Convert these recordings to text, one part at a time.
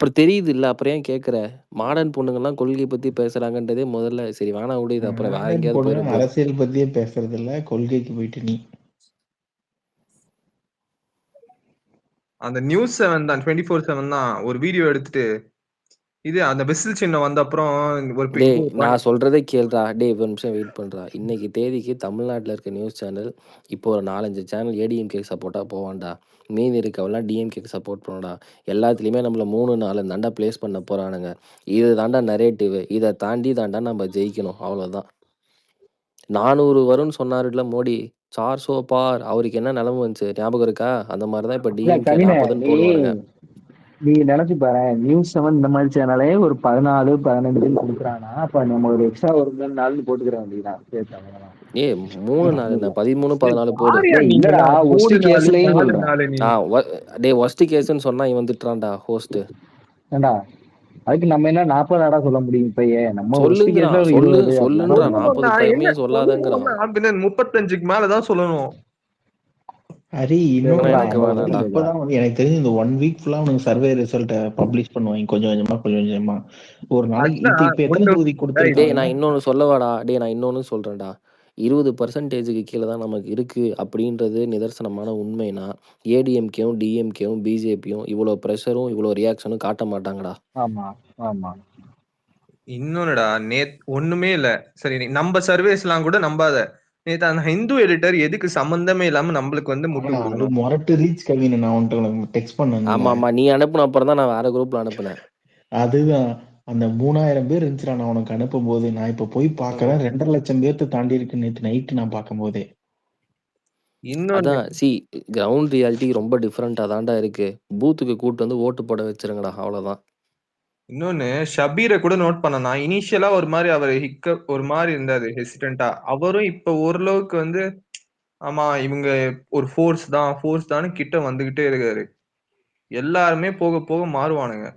அப்புறம் தெரியுதுல்ல. அப்புறம் ஏன் கேட்குற? மாடர்ன் பொண்ணுங்கலாம் கொள்கை பத்தி பேசுறாங்கன்றதே முதல்ல சரி வேணாம் விடு. இது அப்புறம் வேற மாடர்ன் எங்கேயாவது பொண்ணுங்க போயிற போது. அரசியல் பத்தியே பேசுறதில்ல. கொள்கைக்கு போயிட்ட நீ. அந்த நியூஸ் 7 தான் 24/7 தான் ஒரு வீடியோ எடுத்துட்டு இது அந்த விசில் சின்னம் வந்த அப்புறம் ஒரு டேய் நான் சொல்றதே கேளுடா. டேய் ஒரு நிமிஷம் வெயிட் பண்றா. இன்னைக்கு தேதிக்கு தமிழ்நாட்டுல இருக்க நியூஸ் சேனல் இப்போ ஒரு 4, 5 சேனல் ஏடிஎம்கேக்கு சப்போர்ட்டா போவான்டா. மீதி இருக்கவெல்லாம் டிஎம்கேக்கு சப்போர்ட் பண்ணுடா. எல்லாத்துலயுமே நம்மள 3, 4 தாண்டா பிளேஸ் பண்ண போறானுங்க. இது தாண்டா நரேட்டிவ். இத தாண்டி தாண்டா நம்ம ஜெயிக்கணும். அவ்வளோதான். 400 வரும்னு சொன்னாருல்ல மோடி. 400 பார். அவருக்கு என்ன நிலைமை வந்துச்சு ஞாபகம் இருக்கா? அந்த மாதிரி தான் இப்போ இல்ல டிஎம்கே கவினே 40ன்னு நீ போடுவானுங்க. நீ நினைச்சு பாரு நியூஸ் 7 இந்த மாதிரி சேனலே ஒரு 14, 15 கொடுக்குறானா அப்ப நம்ம ஒரு எக்ஸ்ட்ரா ஒரு 3 நாள்னு போட்டுக்கிற வேண்டியதான் சேர்த்தாங்க. ஏய் 3 நாள் என்ன 13, 14 போடு. இல்லடா ஒஸ்ட் கேஸ்லயும் சொல்றேன். டேய் ஒஸ்ட் கேஸ்ன்னு சொன்னா இவன் திட்டுறான்டா ஹோஸ்ட். ஏண்டா அதுக்கு நம்ம என்ன 40 நாடா சொல்ல முடியும் இப்பயே நம்ம சொல்லுங்கடா சொல்லு சொல்லுன்றா 40 கம்மியா என்ன சொல்லாதங்கறான். 35க்கு மேலதான் சொல்லணும். ஹரி எனக்கு வேணாம்டா. இப்பதான் வந்து எனக்கு தெரிஞ்சு இந்த 1 வீக் ஃபுல்லா அவனுக்கு சர்வே ரிசல்ட்ட பப்ளிஷ் பண்ணுவாங்க கொஞ்சம் கொஞ்சமா. ஒரு நாளைக்கு இப்ப எத்தனை தொகுதி டேய் கொடுத்திருக்காங்க? நான் இன்னொன்னு சொல்லவாடா. டேய் நான் இன்னொன்னு சொல்றேன்டா. 20%க்கு கீழ தான் நமக்கு இருக்கு அப்படின்றது நிதர்சனமான உண்மைனா ஏடிஎம்கேவும் டிஎம்கேவும் பிஜேபியும் இவ்வளோ ப்ரெஷரும் இவ்வளோ ரியாக்ஷனும் காட்ட மாட்டாங்கடா. ஆமா ஆமா இன்னொன்னுடா ஒண்ணுமே இல்ல. சரி நம்ம சர்வேஸ் எல்லாம் கூட நம்பாத. நேத்து அந்த ஹிந்து எடிட்டர் எதுக்கு சம்பந்தமே இல்லாம நம்மளுக்கு வந்து முட்டு அது கொடுக்கணும். மொரட்டு ரீச் கவின் நான் உன்கிட்ட டெக்ஸ்ட் பண்ணேன். ஆமா நீ அனுப்புன அப்புறம் தான் நான் வேற குரூப்ல அனுப்புனேன். அதுதான் அந்த 3000 பேர் இருந்துச்சுடா நான் உனக்கு அனுப்பும் போது. நான் இப்ப போய் பாக்குறேன் 2.5 லட்சம் பேர்த்து தாண்டி இருக்கு நேத்து நைட்டு நான் பார்க்கும் போதே. அதான் கிரவுண்ட் ரியாலிட்டி ரொம்ப டிஃப்ரெண்டா தான்டா இருக்கு. பூத்துக்கு கூட்டு வந்து ஓட்டு போட வச்சிருங்கடா அவ்வளவுதான். இன்னொன்னு ஷபீரை கூட நோட் பண்ணனா இனிஷியலா ஒரு மாதிரி அவர் ஒரு மாதிரி இருந்தாரு ஹெசிடென்டா. அவரும் இப்ப ஓரளவுக்கு வந்து ஆமா இவங்க ஒரு ஃபோர்ஸ் தான் கிட்ட வந்துகிட்டே இருக்காரு. எல்லாருமே போக போக மாறுவானுங்க.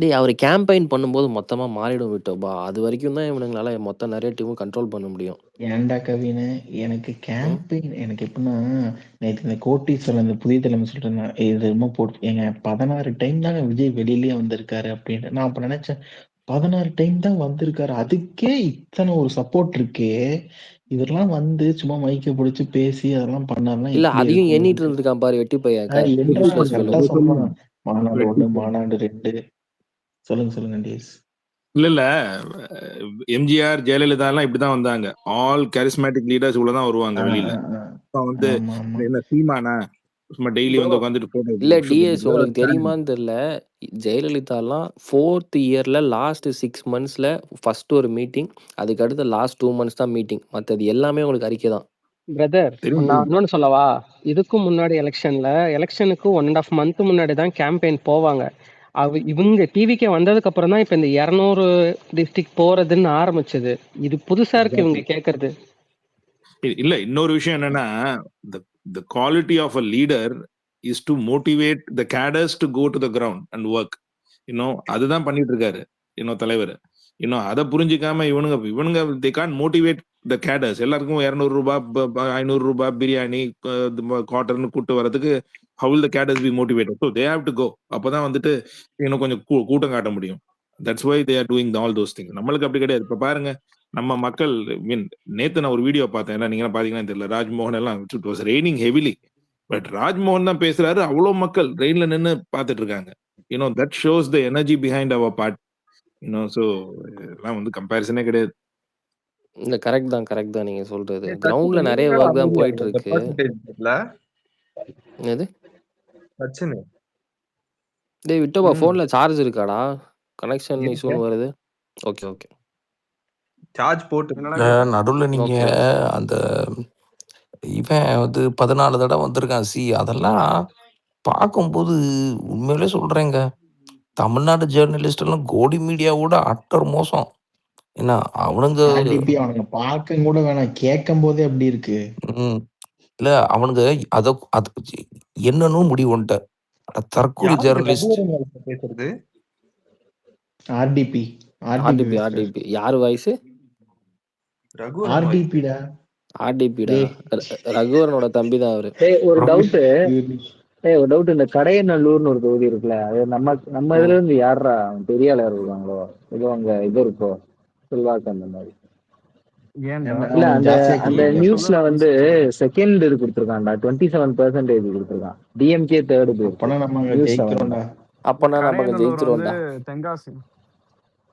டேய் அவர் கேம்பெயின் பண்ணும்போது மொத்தமா மாறிடும் விட்டோபா. அது வரைக்கும் தான் இவனுங்களால மொத்த நரேட்டிவும் கண்ட்ரோல் பண்ண முடியும். ஏன்டா கவினு எனக்கு கேம்பெயின் எனக்கு எப்படின்னா நேற்று இந்த கோட்டீஸ்வரர் இந்த புதிய தலைமை சொல்றேன் இது ரொம்ப போட்டு எங்க 16 டைம் தாங்க விஜய் வெளியிலேயே வந்திருக்காரு அப்படின்ட்டு. நான் அப்ப நினைச்சேன் 16 டைம் தான் வந்திருக்காரு அதுக்கே இத்தனை ஒரு சப்போர்ட் இருக்கே. இதெல்லாம் வந்து சும்மா மைக்க பிடிச்சு பேசி அதெல்லாம் பண்ணாருன்னா இல்ல எப்படி அதையும் இருக்கும்? எண்ணிட்டு இருந்திருக்கான் பாரு வெட்டி பையன். கரெக்டா சொல்லுவான். மாநாடு 1 மாநாடு 2 சொல்லுங்க டேஸ். இல்ல எம்ஜிஆர் ஜெயலலிதா எல்லாம் இப்படிதான் வந்தாங்க. ஆல் கரிஸ்மேட்டிக் லீடர்ஸ் இவ்வளவுதான் வருவாங்க வெளியில. வந்து என்ன சீமானா சும்மா டெய்லி வந்து உட்காந்துட்டு போட்டோ. இல்ல டிஎஸ் உங்களுக்கு தெரியுமான்னு தெரியல. ஜெயலலிதாலாம் 4th இயர்ல லாஸ்ட் 6 monthsல ஃபர்ஸ்ட் ஒரு மீட்டிங், அதுக்கு அடுத்து லாஸ்ட் 2 months தான் மீட்டிங். மற்றது எல்லாமே உங்களுக்கு அறிக்கை தான். பிரதர் நான் இன்னொன்னு சொல்லவா? இதுக்கும் முன்னாடி எலெக்ஷனுக்கு 1.5 month முன்னாடி தான் கேம்பெயின் போவாங்க. இவங்க டிவிக்கே வந்ததுக்கு அப்புறம் தான் இப்ப இந்த 200 டிஸ்ட்ரிக்ட் போறதுன்னு ஆரம்பிச்சது. இது புதுசா இருக்கு இவங்க கேக்குறது. இல்ல இன்னொரு விஷயம் என்னன்னா the quality of a leader is to motivate the cadres to go to the ground and work. அதுதான் பண்ணிட்டு இருக்காரு தலைவர். அதை புரிஞ்சுக்காம இவனுங்க they can't motivate the cadres. எல்லாருக்கும் 200 ரூபாய் 500 ரூபாய் பிரியாணி குவார்டர்னு கூட்டு வரதுக்கு how will the cadres be motivated? So they have to go. அப்பதான் வந்துட்டு கொஞ்சம் கூட்டம் காட்ட முடியும். That's why they are doing all those things. நம்மளுக்கு அப்படி கிடையாது. இப்ப பாருங்க நம்ம மக்கள் நேத்து நான் ஒரு வீடியோ பார்த்தேன். நீங்க பாத்தீங்கன்னா தெரியல. ராஜ்மோகன் எல்லாம் it was raining heavily. But Rajmohan தான் பேசுறாரு. அவ்வளவு மக்கள் ரெயின்ல நின்னு பாத்துட்டு இருக்காங்க. that shows the energy behind our party. so எல்லாம் வந்து கம்பேரிசனே கிடையாது. இல்ல கரெக்ட் தான் நீங்க சொல்றது. கிரவுண்ட்ல நிறைய வர்க் தான் போயிட்டு இருக்கு. என்னது டேய் விட்டோபா போன்ல சார்ஜ் இருக்காடா? கனெக்ஷன் இஷ்யூன்னு வருது. ஓகே சார்ஜ் போட்டு நடுவுல நீங்க அந்த இவன் வந்து 14 தடவை வந்திருக்கான். அதெல்லாம் பார்க்கும்போது உண்மையிலே சொல்றேங்க, தமிழ்நாடு ஜேர்னலிஸ்ட் எல்லாம் கோடி மீடியாவோட அட்டர் மோசம். என்ன அவனுங்க பார்க்க கூட வேணாம், கேட்கும் போதே அப்படி இருக்கு. இல்ல அவனுங்க அத என்னன்னு முடிவுன்ட்ட தற்கூரி ஜேர்னலிஸ்ட். ஆர்டிபி யார் வாய்ஸ்? ஆர்டிபிடா ரகுவரனோட தம்பி தான் அவரு. ஒரு டவுட் ஒரு டவுட், இந்த கடையநல்லூர்னு ஒரு தொகுதி இருக்குல்ல, அது நம்ம இதுல இருந்து யாரா பெரிய ஆளா இருக்காங்களோ, ஏதோ அங்க இது இருக்கோ செல்வாக்கு அந்த மாதிரி. ஏன்டா என்ன இல்ல அவனுக்கு அந்த ஜாஸ்தியா அந்த கேக்குறியா? நியூஸ்ல சொல்ல வந்து சொல்றேன். செகண்ட் இது கொடுத்துருக்கான்டா, 27% கொடுத்துருக்கான். டிஎம்கே தேர்டு போயிருக்கு அப்பனா நம்ம அங்க நியூஸ் 7ல. ஜெயிக்கிறோம்டா. அப்பனா நம்ம கடையநல்லூர் வந்து ஜெயிச்சிருவோம்டா.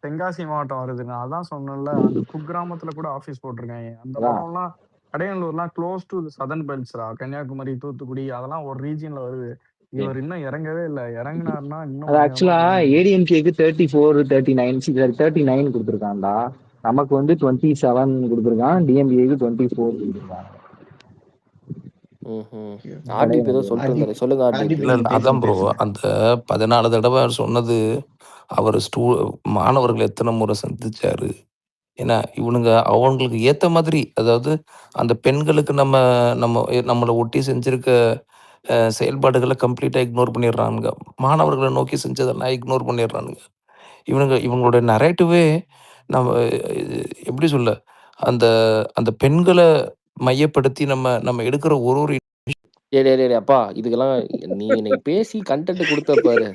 தென்காசி மாவட்டம் வருது. நான் அதான் சொன்னேன்ல, அந்த குக்கிராமத்துல கூட ஆபீஸ் போட்டிருக்காங்க. அந்த அதான் பக்கம்லாம் கடையநல்லூர்லாம் க்ளோஸ் டு சதர்ன் பெல்ட்ஸ்ரா. கன்னியாகுமரி, தூத்துக்குடி அதெல்லாம் ஒரு ரீஜன்ல வருது. இவர் இன்னும் இறங்கவே இல்லை. இறங்குனாருன்னா இன்னும் அது பயங்கரமா ஆக்சுவலா இருக்கும். ஏடிஎம்கேக்கு 34, 39 கொடுத்துருக்கான்டா. நமக்கு வந்து 27 கொடுத்துருக்கான், டிஎம்கேக்கு 24 கொடுத்துருக்கான். ஆர்டிபி ஏதோ சொல்லிட்டு இருந்தாரு, சொல்லுங்க ஆர்டிபி. இல்ல இல்ல அதான் ப்ரோ, அந்த 14 தடவை அவர் சொன்னது அவர் மாணவர்கள் எத்தனை முறை சந்திச்சாரு. ஏன்னா இவனுங்க அவங்களுக்கு ஏத்த மாதிரி, அதாவது அந்த பெண்களுக்கு நம்ம நம்ம நம்மளை ஒட்டி செஞ்சிருக்க செயல்பாடுகளை கம்ப்ளீட்டா இக்னோர் பண்ணிடுறானுங்க. மாணவர்களை நோக்கி செஞ்சதெல்லாம் இக்னோர் பண்ணிடுறானுங்க. இவங்களோட நரேட்டிவே நம்ம எப்படி சொல்ல, அந்த அந்த பெண்களை மையப்படுத்தி நம்ம நம்ம எடுக்கிற ஒரு டேய் அப்பா, இதுக்கெல்லாம் நீ இன்னைக்கு பேசி கண்டென்ட் கொடுத்த பாரு.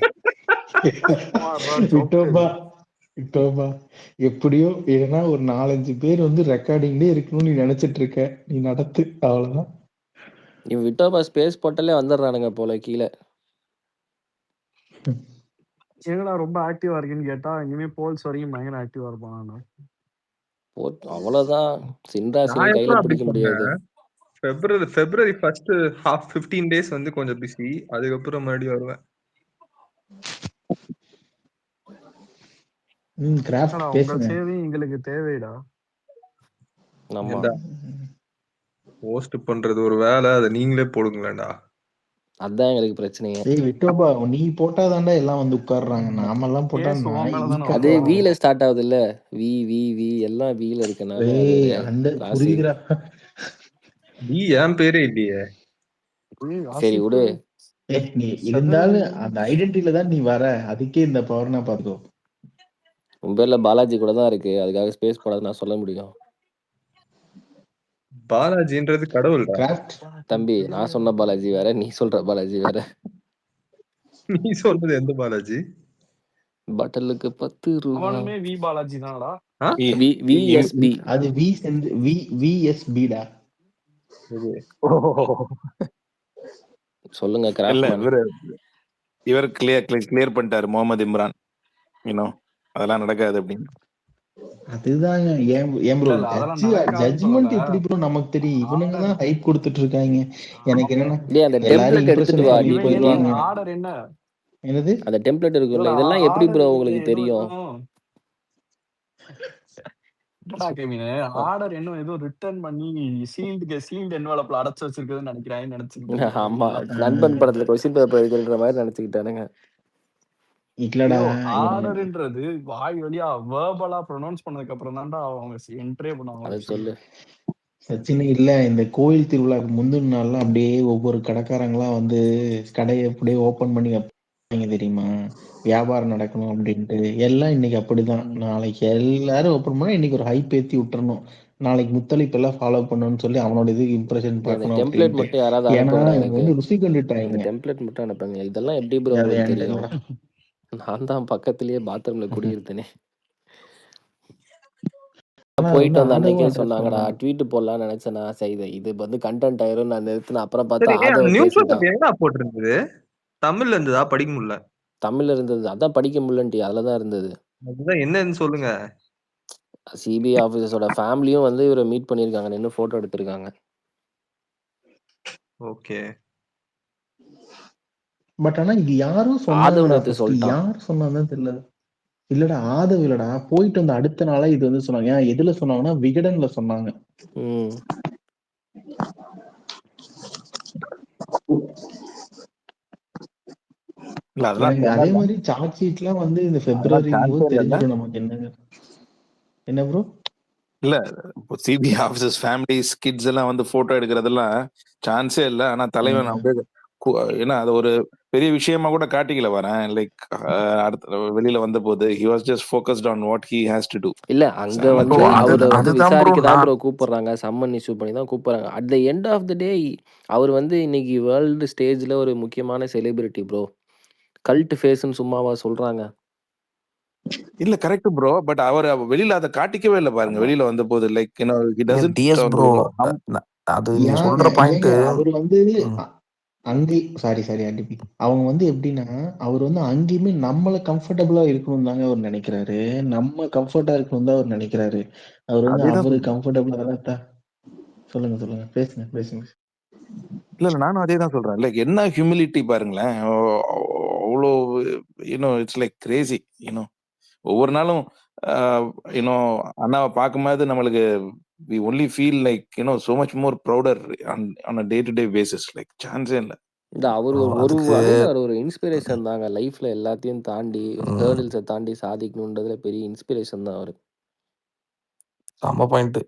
விட்டோபா எப்படியோ ஏன்னா ஒரு 4-5 பேர் வந்து ரெக்கார்டிங்லேயே இருக்கணும்னு நீ நினைச்சிட்டு இருக்க, நீ நடத்து, அவ்வளவுதான். இவன் விட்டோபா ஸ்பேஸ் போட்டாலே வந்துடுறானுங்க போல கீழே. எங்கடா ரொம்ப ஆக்டிவா இருக்குன்னு கேட்டா, இனிமே போல்ஸ் வரைக்கும் பயங்கர ஆக்டிவா இருப்பான். அவ்வளவுதான், சின்ராசினி நான் கையில எப்ப அப்படி பிடிக்க முடியாது. சொன்னேன்? February first half 15 days வந்து கொஞ்சம் பிஸி, அதுக்கப்புறம் மறுபடியும் வருவேன். கிராஃப்ட் உங்க பேசுங்க. சேவை எங்களுக்கு தேவைடா. ஆமா, போஸ்ட் பண்றது ஒரு வேலை, அதை நீங்களே போடுங்களேன்டா. அதான் எங்களுக்கு பிரச்சனையே. ஏய் விட்டோபா, நீ போட்டாதான்டா எல்லாம் வந்து உட்கார்றாங்க. நாமெல்லாம் போட்டா கேஸ் உன் மேல தானே அதே வரும். வீல ஸ்டார்ட் ஆகுது இல்ல, வி எல்லாம் வீல இருக்கனால அது ஏய் அந்த ராசி. புரியுதுடா. நீ என் பேரே இல்லையே. சரி விடு. நீ இருந்தாலும் அந்த ஐடென்டிட்டில தான் நீ வர, அதுக்கே இந்த பவர்னா பாத்துக்கோ. உன் பேர்ல பாலாஜி கூட தான் இருக்கு, அதுக்காக ஸ்பேஸ் போடாது நான் சொல்ல முடியும். பாலாஜின்றது கடவுள். கிராஃப்ட் தம்பி, நான் சொன்ன பாலாஜி வேற, நீ சொல்ற பாலாஜி வேற. நீ சொல்றது எந்த பாலாஜி? பட்டலுக்கு 10 ரூபா. அவனுமே வி பாலாஜி தானடா. விஎஸ்பி. அது விஎஸ்பிடா. சொல்லுங்க இல்ல கிராஃப்ட்மேன். இவர் கிளியர் பண்ணிட்டாரு முகமது இம்ரான். அதெல்லாம் நடக்காது அப்படின்னு. அதுதாங்க ஏன் ப்ரோ, ஜட்ஜ்மெண்ட் எப்படி ப்ரோ நமக்கு தெரியும். இவனுங்க தான் ஹைப் கொடுத்துட்டு இருக்காங்க. எனக்கு என்னன்னா அந்த எல்லாரும் டெம்ப்ளேட் எடுத்துட்டு வா, நீ போயிடுவாங்க. ஆர்டர் என்ன? என்னது அந்த டெம்ப்ளேட் இருக்குல்ல, இதெல்லாம் எப்படி ப்ரோ உங்களுக்கு தெரியும்? ஆர்டர் என்ன ஏதோ ரிட்டர்ன் பண்ணி சீல்ட் என்வலப்ல அடைச்சு வச்சிருக்குதுன்னு நினைக்கிறேன். ஆமா, நண்பன் படத்துல கொஸ்டின் பேப்பர் இருக்குன்ற மாதிரி நினைச்சுக்கிட்டானுங்க. இல்லடா, ஆர்டர்ன்றது வாய் வழியா வெர்பலா ப்ரொனவுன்ஸ் பண்ணதுக்கு அப்புறம் தான்டா அவங்க என்ட்ரே பண்ணுவாங்க. அது சொல்லு சச்சின். இல்ல இந்த கோயில் திருவிழாக்கு முந்தின நாள்லாம் அப்படியே ஒவ்வொரு கடைக்காரங்களாம் வந்து கடையை அப்படியே ஓபன் பண்ணி வைப்பாங்க தெரியுமா, வியாபாரம் நடக்கணும் அப்படின்ட்டு. எல்லாம் இன்னைக்கு அப்படிதான். நாளைக்கு எல்லாரும் ஓபன் பண்ணா இன்னைக்கு ஒரு ஹைப் ஏத்தி விட்டுறணும், நாளைக்கு முத்தளிப்பு எல்லாம் ஃபாலோ பண்ணணும்னு சொல்லி அவனோட இது இம்ப்ரெஷன் பார்க்கணும் டெம்ப்ளேட் அப்படின்ட்டு. மட்டும் யாராவது ஏன்னா அனுப்புங்க, இவங்க எனக்கு வந்து ருசி கண்டுட்டாங்க. டெம்ப்ளேட் மட்டும் அனுப்புங்க. இதெல்லாம் எப்படி ப்ரோ உங்களுக்கு தெரியும்? நான் தான் பக்கத்துலயே பாத்ரூம்ல குடியிருந்தேனே. போயிட்டு வந்த அன்னைக்கே சொன்னாங்கடா, ட்வீட் போடலாம்னு நினைச்சேனா, சரி இது வந்து கண்டென்ட் ஆயிரும் நான் நிறுத்தினேன். அப்புறம் பார்த்தா நியூஸ் பேப்பர் போட்டிருந்தது தமிழ்ல இருந்ததா? படிக்க முடியல. தமிழ்ல இருந்தது, அதான் படிக்க முடியலன்ட்டி. அதுலதான் இருந்தது. அதுதான் என்னன்னு சொல்லுங்க. சிபிஐ ஆபீசர்ஸோட ஃபேமிலியும் வந்து இவரை மீட் பண்ணிருக்காங்க, நின்னு போட்டோ எடுத்திருக்காங்க. ஓகே. பட் ஆனா இது யாரும் சொன்னாங்கடா, யார் சொன்னாங்கன்னு தெரியல. இல்லடா ஆதவ் இல்லடா, போயிட்டு வந்து அடுத்த நாளா இது வந்து சொன்னாங்க. எதுல சொன்னாங்கன்னா விகடன்ல சொன்னாங்க. அதே மாதிரி சார்ஜ் ஷீட்லாம் வந்து இந்த பிப்ரவரி தெரிஞ்சிடும் நமக்கு. என்ன ப்ரோ? இல்ல சிபிஐ ஆபீசர்ஸ் ஃபேமிலிஸ் கிட்ஸ் எல்லாம் வந்து போட்டோ எடுக்கிறதெல்லாம் சான்ஸே இல்லை. ஆனா தலைவன் அப்படியே ஏன்னா அது ஒரு பெரிய விஷயமா கூட காட்டிக்கல வரேன். லைக் அடுத்த வெளியில வந்தபோது he was just focused on what he has to do. இல்ல அங்க செம்ம வந்து ப்ரோ cringe. அவர வந்து அதுதான் ப்ரோ விசாரிக்க தான் நான் ப்ரோ கூப்பிடுறாங்க. சம்மன் இஷ்யூ பண்ணி தான் கூப்பிடுறாங்க. At the end of the day அவர் வந்து இன்னைக்கு வேர்ல்டு ஸ்டேஜ்ல ஒரு முக்கியமான செலிபிரிட்டி ப்ரோ. கல்ட் ஃபேஸ்ன்னு சும்மாவா சொல்றாங்க? இல்ல கரெக்ட் ப்ரோ. பட் அவர் வெளியில அதை காட்டிக்கவே இல்லை பாருங்க. ஆமா. வெளியில வந்தபோது லைக் he ஏன் doesn't டிஎஸ் ப்ரோ நம் அது நீங்க ஏங்க சொல்ற பாயிண்ட் ஏங்க அவர் வந்து அங்கே சாரி அடிப்பி அவங்க வந்து எப்படின்னா அவர் வந்து அங்கேயுமே நம்மள கம்ஃபர்டபுளா இருக்கணும் தாங்க அவர் நினைக்கிறாரு. நம்ம கம்ஃபர்ட்டா இருக்கணும் தான் அவர் நினைக்கிறாரு. அவர் வந்து அதேதான் அவரு சொல்றேன். கம்ஃபர்டபுளா தான் சொல்லுங்க பேசுங்க. இல்ல நானும் அதே தான் சொல்றேன். லைக் என்ன ஹியூமிலிட்டி பாருங்களேன். அவ்வளோ இட்ஸ் லைக் கிரேசி. ஒவ்வொரு நாளும் யூனோ அண்ணாவை பார்க்கும்போது நம்மளுக்கு we only feel like so much more prouder on a day to day basis. Like சான்ஸே இல்லை. இந்த அவர் ஒரு அதுக்கு அதுதான் ஒரு இன்ஸ்பிரேஷன் தாங்க. லைஃப்ல எல்லாத்தையும் தாண்டி ம், ஹேர்டில்ஸை தாண்டி சாதிக்கணுன்றதுல பெரிய இன்ஸ்பிரேஷன் தான் அவரு. செம்ம பாயிண்ட்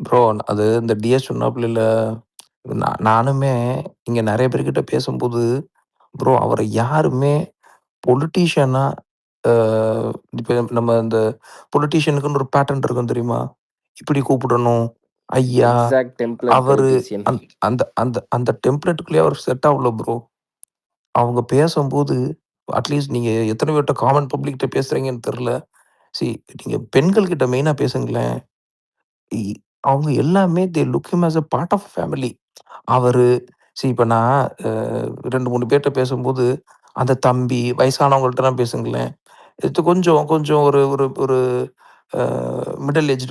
ப்ரோ. அது இந்த டிஎஸ் சொன்னாப்புல நானுமே இங்க நிறைய பேர்கிட்ட பேசும்போது ப்ரோ அவரை யாருமே பொலிட்டீஷியனா இப்போ நம்ம இந்த பொலிட்டீஷியனுக்குன்னு ஒரு பேட்டர்ன் இருக்கும் தெரியுமா? இப்படி கூப்பிடணும் ஐயா எக்ஸாக்ட் டெம்ப்ளேட் அவரு பொலிட்டீஷியன். அந்த அந்த அந்த டெம்ப்ளேட்டுக்குள்ளேயே அவர் செட் ஆகல ப்ரோ. அவங்க பேசும்போது அட்லீஸ்ட் நீங்க எத்தனை பேர்கிட்ட காமன் பப்ளிக்கிட்ட பேசுறீங்கன்னு தெரில. நீங்க பெண்கள் கிட்ட மெயினா பேசுங்களேன். இ- அவங்க எல்லாமே they look him as a part of family. அவரு இப்ப நான் 2-3 பேர்ட்ட பேசும்போது அந்த தம்பி வயசானவங்கள்ட்டலாம் பேசுங்களேன். இது கொஞ்சம் கொஞ்சம் ஒரு ஒரு ஒரு மிடில் ஏஜ்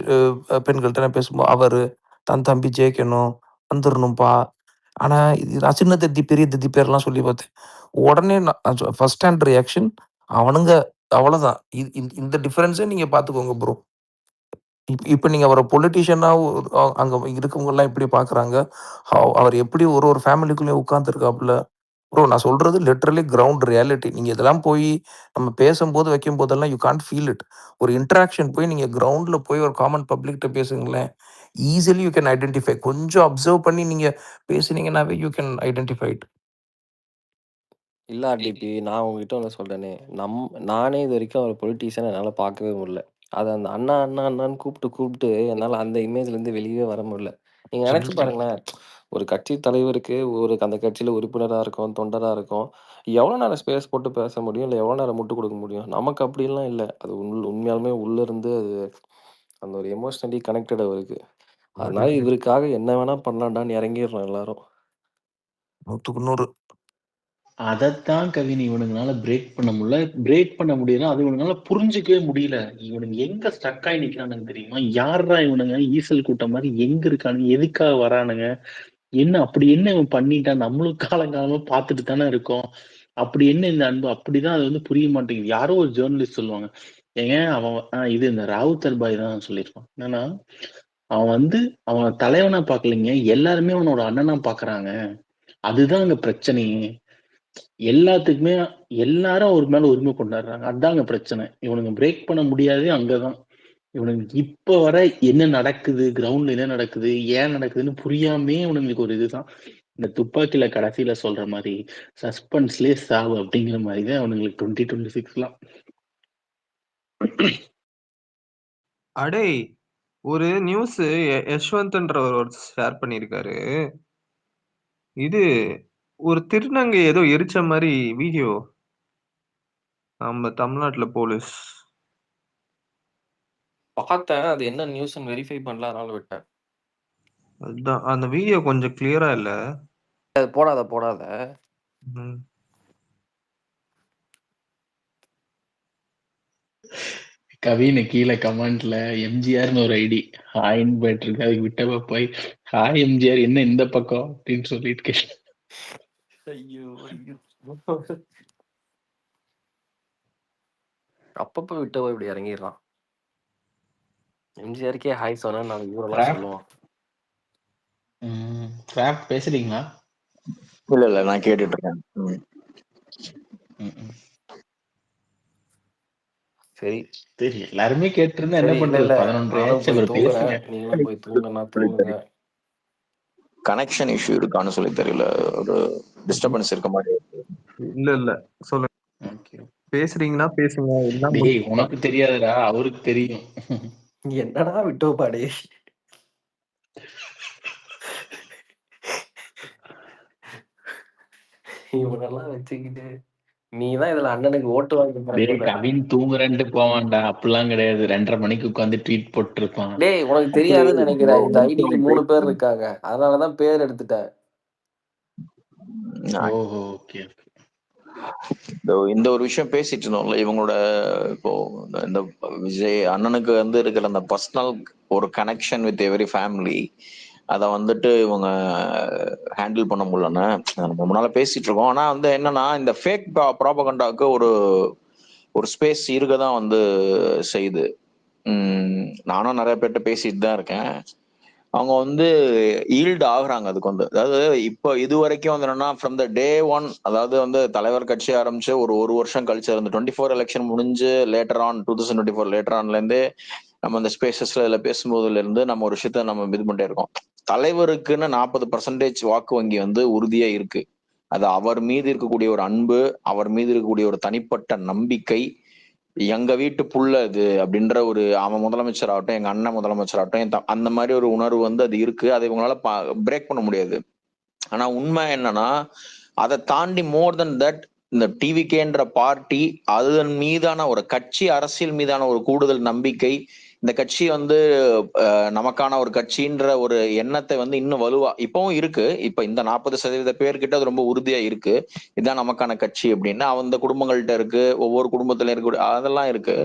பெண்கள்ட்டலாம் பேசும்போது அவரு தன் தம்பி ஜெயிக்கணும் வந்துடணும்ப்பா. ஆனா நான் சின்ன தத்தி பெரிய தத்தி பேர்லாம் சொல்லி பார்த்தேன். உடனே நான் ஃபர்ஸ்ட் ஹேண்ட் ரியாக்ஷன் அவனுங்க அவ்வளவுதான். இந்த டிஃபரன்ஸே நீங்க பார்த்துக்கோங்க ப்ரோ. இப்ப நீங்க அவர பொலிட்டீஷியனா அங்க இருக்கவங்கலாம் எப்படி பார்க்குறாங்க? அவர் எப்படி ஒரு ஒரு ஃபேமிலிக்குள்ளயும் உட்கார்ந்துருக்காப்புல. ப்ரோ நான் சொல்றது லிட்டரலி கிரவுண்ட் ரியாலிட்டி. நீங்க இதெல்லாம் போய் நம்ம பேசும்போது, வைக்கும்போதெல்லாம் யூ கான்ட் ஃபீல் இட். ஒரு இன்டராக்ஷன் போய் நீங்க கிரவுண்ட்ல போய் ஒரு காமன் பப்ளிக்ட்ட பேசுங்களேன். Easily you can identify. கொஞ்சம் அப்சர்வ் பண்ணி நீங்க பேசுனீங்கன்னாவே யூ கேன் ஐடென்டிஃபை இட். இல்ல ஆர்டிபி, நான் உங்ககிட்ட ஒன்று சொல்றேனே, நானே இது வரைக்கும் அவர் பொலிட்டீஷியனை என்னால் பார்க்கவே முடியல. அதை அந்த அண்ணா அண்ணா அண்ணான்னு கூப்பிட்டு என்னால் அந்த இமேஜ்லேருந்து வெளியவே வர முடியல. நீங்கள் நினச்சி பாருங்களேன், ஒரு கட்சி தலைவருக்கு அந்த கட்சியில் உறுப்பினராக இருக்கும், தொண்டராக இருக்கும், எவ்வளோ நேரம் ஸ்பேஸ் போட்டு பேச முடியும், இல்லை எவ்வளோ நேரம் முட்டு கொடுக்க முடியும்? நமக்கு அப்படிலாம் இல்லை. அது உண்மையாலுமே உள்ளேருந்து அது அந்த ஒரு எமோஷ்னலி கனெக்டட் அவருக்கு. அதனால இவருக்காக என்ன வேணா பண்ணலாம்டான்னு இறங்கிடுறோம் எல்லாரும். 100க்கு 100. அதத்தான் கவின் இவனுங்களால பிரேக் பண்ண முடியல. பிரேக் பண்ண முடியல. அது இவனுங்களால புரிஞ்சுக்கவே முடியல. இவனுங்க எங்க ஸ்டக் ஆகி நிக்கிறானுங்க தெரியுமா? யாரா இவனுங்க ஈசல் கூட்டம் மாதிரி எங்க இருக்கானுங்க? எதுக்காக வரானுங்க? அப்படி என்ன இவன் பண்ணிட்டான்? நம்மளும் காலங்காலமா பார்த்துட்டு தானே இருக்கோம். அப்படி என்ன இந்த அன்பு? அப்படிதான் அது வந்து புரிய மாட்டேங்குது. யாரோ ஒரு ஜேர்னலிஸ்ட் சொல்லுவாங்க, ஏங்க அவன் இது இந்த ராவுத்தர் பாய் தான் சொல்லியிருப்பான். என்னன்னா அவன் வந்து அவனை தலைவனா பார்க்கலைங்க, எல்லாருமே அவனோட அண்ணனா பாக்குறாங்க. அதுதான் அங்க பிரச்சனையே. எல்லாத்துக்குமே எல்லாரும் அவர் மேல உரிமை கொண்டாடுறாங்க. அதாங்க பிரச்சனை. இவனுங்க பிரேக் பண்ண முடியாதே அங்கதான். இவனுக்கு இப்ப வர என்ன நடக்குது, கிரவுண்ட்ல என்ன நடக்குது, ஏன் நடக்குதுன்னு புரியாமே இவனுங்களுக்கு ஒரு இதுதான். இந்த துப்பாக்கில கடைசியில சொல்ற மாதிரி சஸ்பென்ஸ்லயே சாவு அப்படிங்கிற மாதிரிதான் இவனுங்களுக்கு 2026லாம். அடே ஒரு நியூஸ் யஷ்வந்த்ன்றவர் ஷேர் பண்ணியிருக்காரு. இது ஒரு திருநங்கை ஏதோ எரிச்ச மாதிரி வீடியோ நம்ம தமிழ்நாட்டுல போலீஸ். பார்த்தேன். அது என்ன நியூஸ்ன்னு வெரிஃபை பண்ணல, அதனால விட்டேன். அதுதான் அந்த வீடியோ கொஞ்சம் கிளியரா இல்ல. அது போடாத. கவின கீழே கமெண்ட்ல எம்ஜிஆர்னு ஒரு ஐடி ஹாய்ன்னு போயிட்டு இருக்கு. அதுக்கு விட்டப்ப போய் ஹாய் எம்ஜிஆர் என்ன இந்த பக்கம் அப்படின்னு சொல்லிட்டு ஐயோ. அப்பப்ப விட்டவ இப்படி இறங்கிடுறான். எம்ஜிஆருக்கே ஹாய் சொன்னா நான் இவரெல்லாம் சொல்லுவான். பேசுறீங்களா? இல்ல நான் கேட்டுட்டு இருக்கேன். சரி சரி, எல்லாருமே கேட்டு இருந்தா என்ன சரி, இல்ல பண்றது? இல்ல 11:30 நானும் ஆச்சு. போய் அவர் தூங்குறேன். பேசுங்க. நீங்களும் போய் தூங்குங்க. கனெக்ஷன் இஷ்யூ இருக்கான்னு சொல்லி தெரியல, ஒரு டிஸ்டர்பன்ஸ் இருக்க மாதிரி இருக்கு. இல்ல சொல்லுங்க, ஓகே. பேசுறீங்கன்னா பேசுங்க, என்ன டேய் உனக்கு தெரியாதுடா, அவருக்கு தெரியும். என்னடா விட்டோபாடே, இவனெல்லாம் வச்சுக்கிட்டு நீதான் இதுல அண்ணனுக்கு ஓட்டு வாங்கி டேய் போற. கவின் தூங்குறேன்ட்டு போவான்டா, அப்படிலாம் கிடையாது. 2:30 மணிக்கு உட்காந்து ட்வீட் போட்டுருப்பான். டேய் உனக்கு தெரியாதுன்னு நினைக்கிறேன், இந்த ஐடிக்கு 3 பேர் இருக்காங்க, அதனாலதான் பேர் எடுத்துட்டேன். ஓஹோ ஓகே. இந்த ஒரு விஷயம் பேசிட்டு இருந்தோம்ல, இவங்களோட இப்போ இந்த விஜய் அண்ணனுக்கு வந்து இருக்கிற அந்த பர்சனல் ஒரு கனெக்ஷன் வித் எவரி ஃபேமிலி, அதை வந்துட்டு இவங்க ஹேண்டில் பண்ண முடியலன்னு நம்ம முன்னால பேசிட்டு இருக்கோம். ஆனா வந்து என்னன்னா, இந்த ஃபேக் ப்ராபகண்டாவுக்கு ஒரு ஸ்பேஸ் இருக்கதான் வந்து செய்யுது. நானும் நிறைய பேர்கிட்ட பேசிட்டு தான் இருக்கேன். அவங்க வந்து ஈல்டு ஆகுறாங்க அதுக்கு வந்து. அதாவது இப்போ இது வரைக்கும் வந்து என்னன்னா, ஃப்ரம் த டே ஒன், அதாவது வந்து தலைவர் கட்சி ஆரம்பிச்சு ஒரு வருஷம் கழிச்சு அந்த 24 எலெக்ஷன் முடிஞ்சு லேட்டர் ஆன் 2024 லேட்டர் ஆன்ல இருந்து நம்ம இந்த ஸ்பேசஸ்ல இதுல பேசும்போதுல இருந்து நம்ம ஒரு விஷயத்த நம்ம இது பண்ணிட்டே இருக்கோம். தலைவருக்குன்னு 40% வாக்கு வங்கி வந்து உறுதியா இருக்கு. அது அவர் மீது இருக்கக்கூடிய ஒரு அன்பு, அவர் மீது இருக்கக்கூடிய ஒரு தனிப்பட்ட நம்பிக்கை, எங்க வீட்டு புள்ள அது அப்படின்ற ஒரு, அவன் முதலமைச்சர் ஆகட்டும், எங்க அண்ணன் முதலமைச்சர் ஆகட்டும், அந்த மாதிரி ஒரு உணர்வு வந்து அது இருக்கு. அதை இவங்களால பிரேக் பண்ண முடியாது. ஆனா உண்மை என்னன்னா, அதை தாண்டி மோர் தென் தட், இந்த டிவிகேன்ற பார்ட்டி அதன் மீதான ஒரு கட்சி அரசியல் மீதான ஒரு கூடுதல் நம்பிக்கை, இந்த கட்சி வந்து நமக்கான ஒரு கட்சின்ற ஒரு எண்ணத்தை வந்து இன்னும் வலுவா இப்பவும் இருக்கு. இப்ப இந்த 40% பேர்கிட்ட அது ரொம்ப உறுதியா இருக்கு, இதுதான் நமக்கான கட்சி அப்படின்னு. அந்த குடும்பங்கள்ட்ட இருக்கு, ஒவ்வொரு குடும்பத்திலும் இருக்கு, அதெல்லாம் இருக்கு.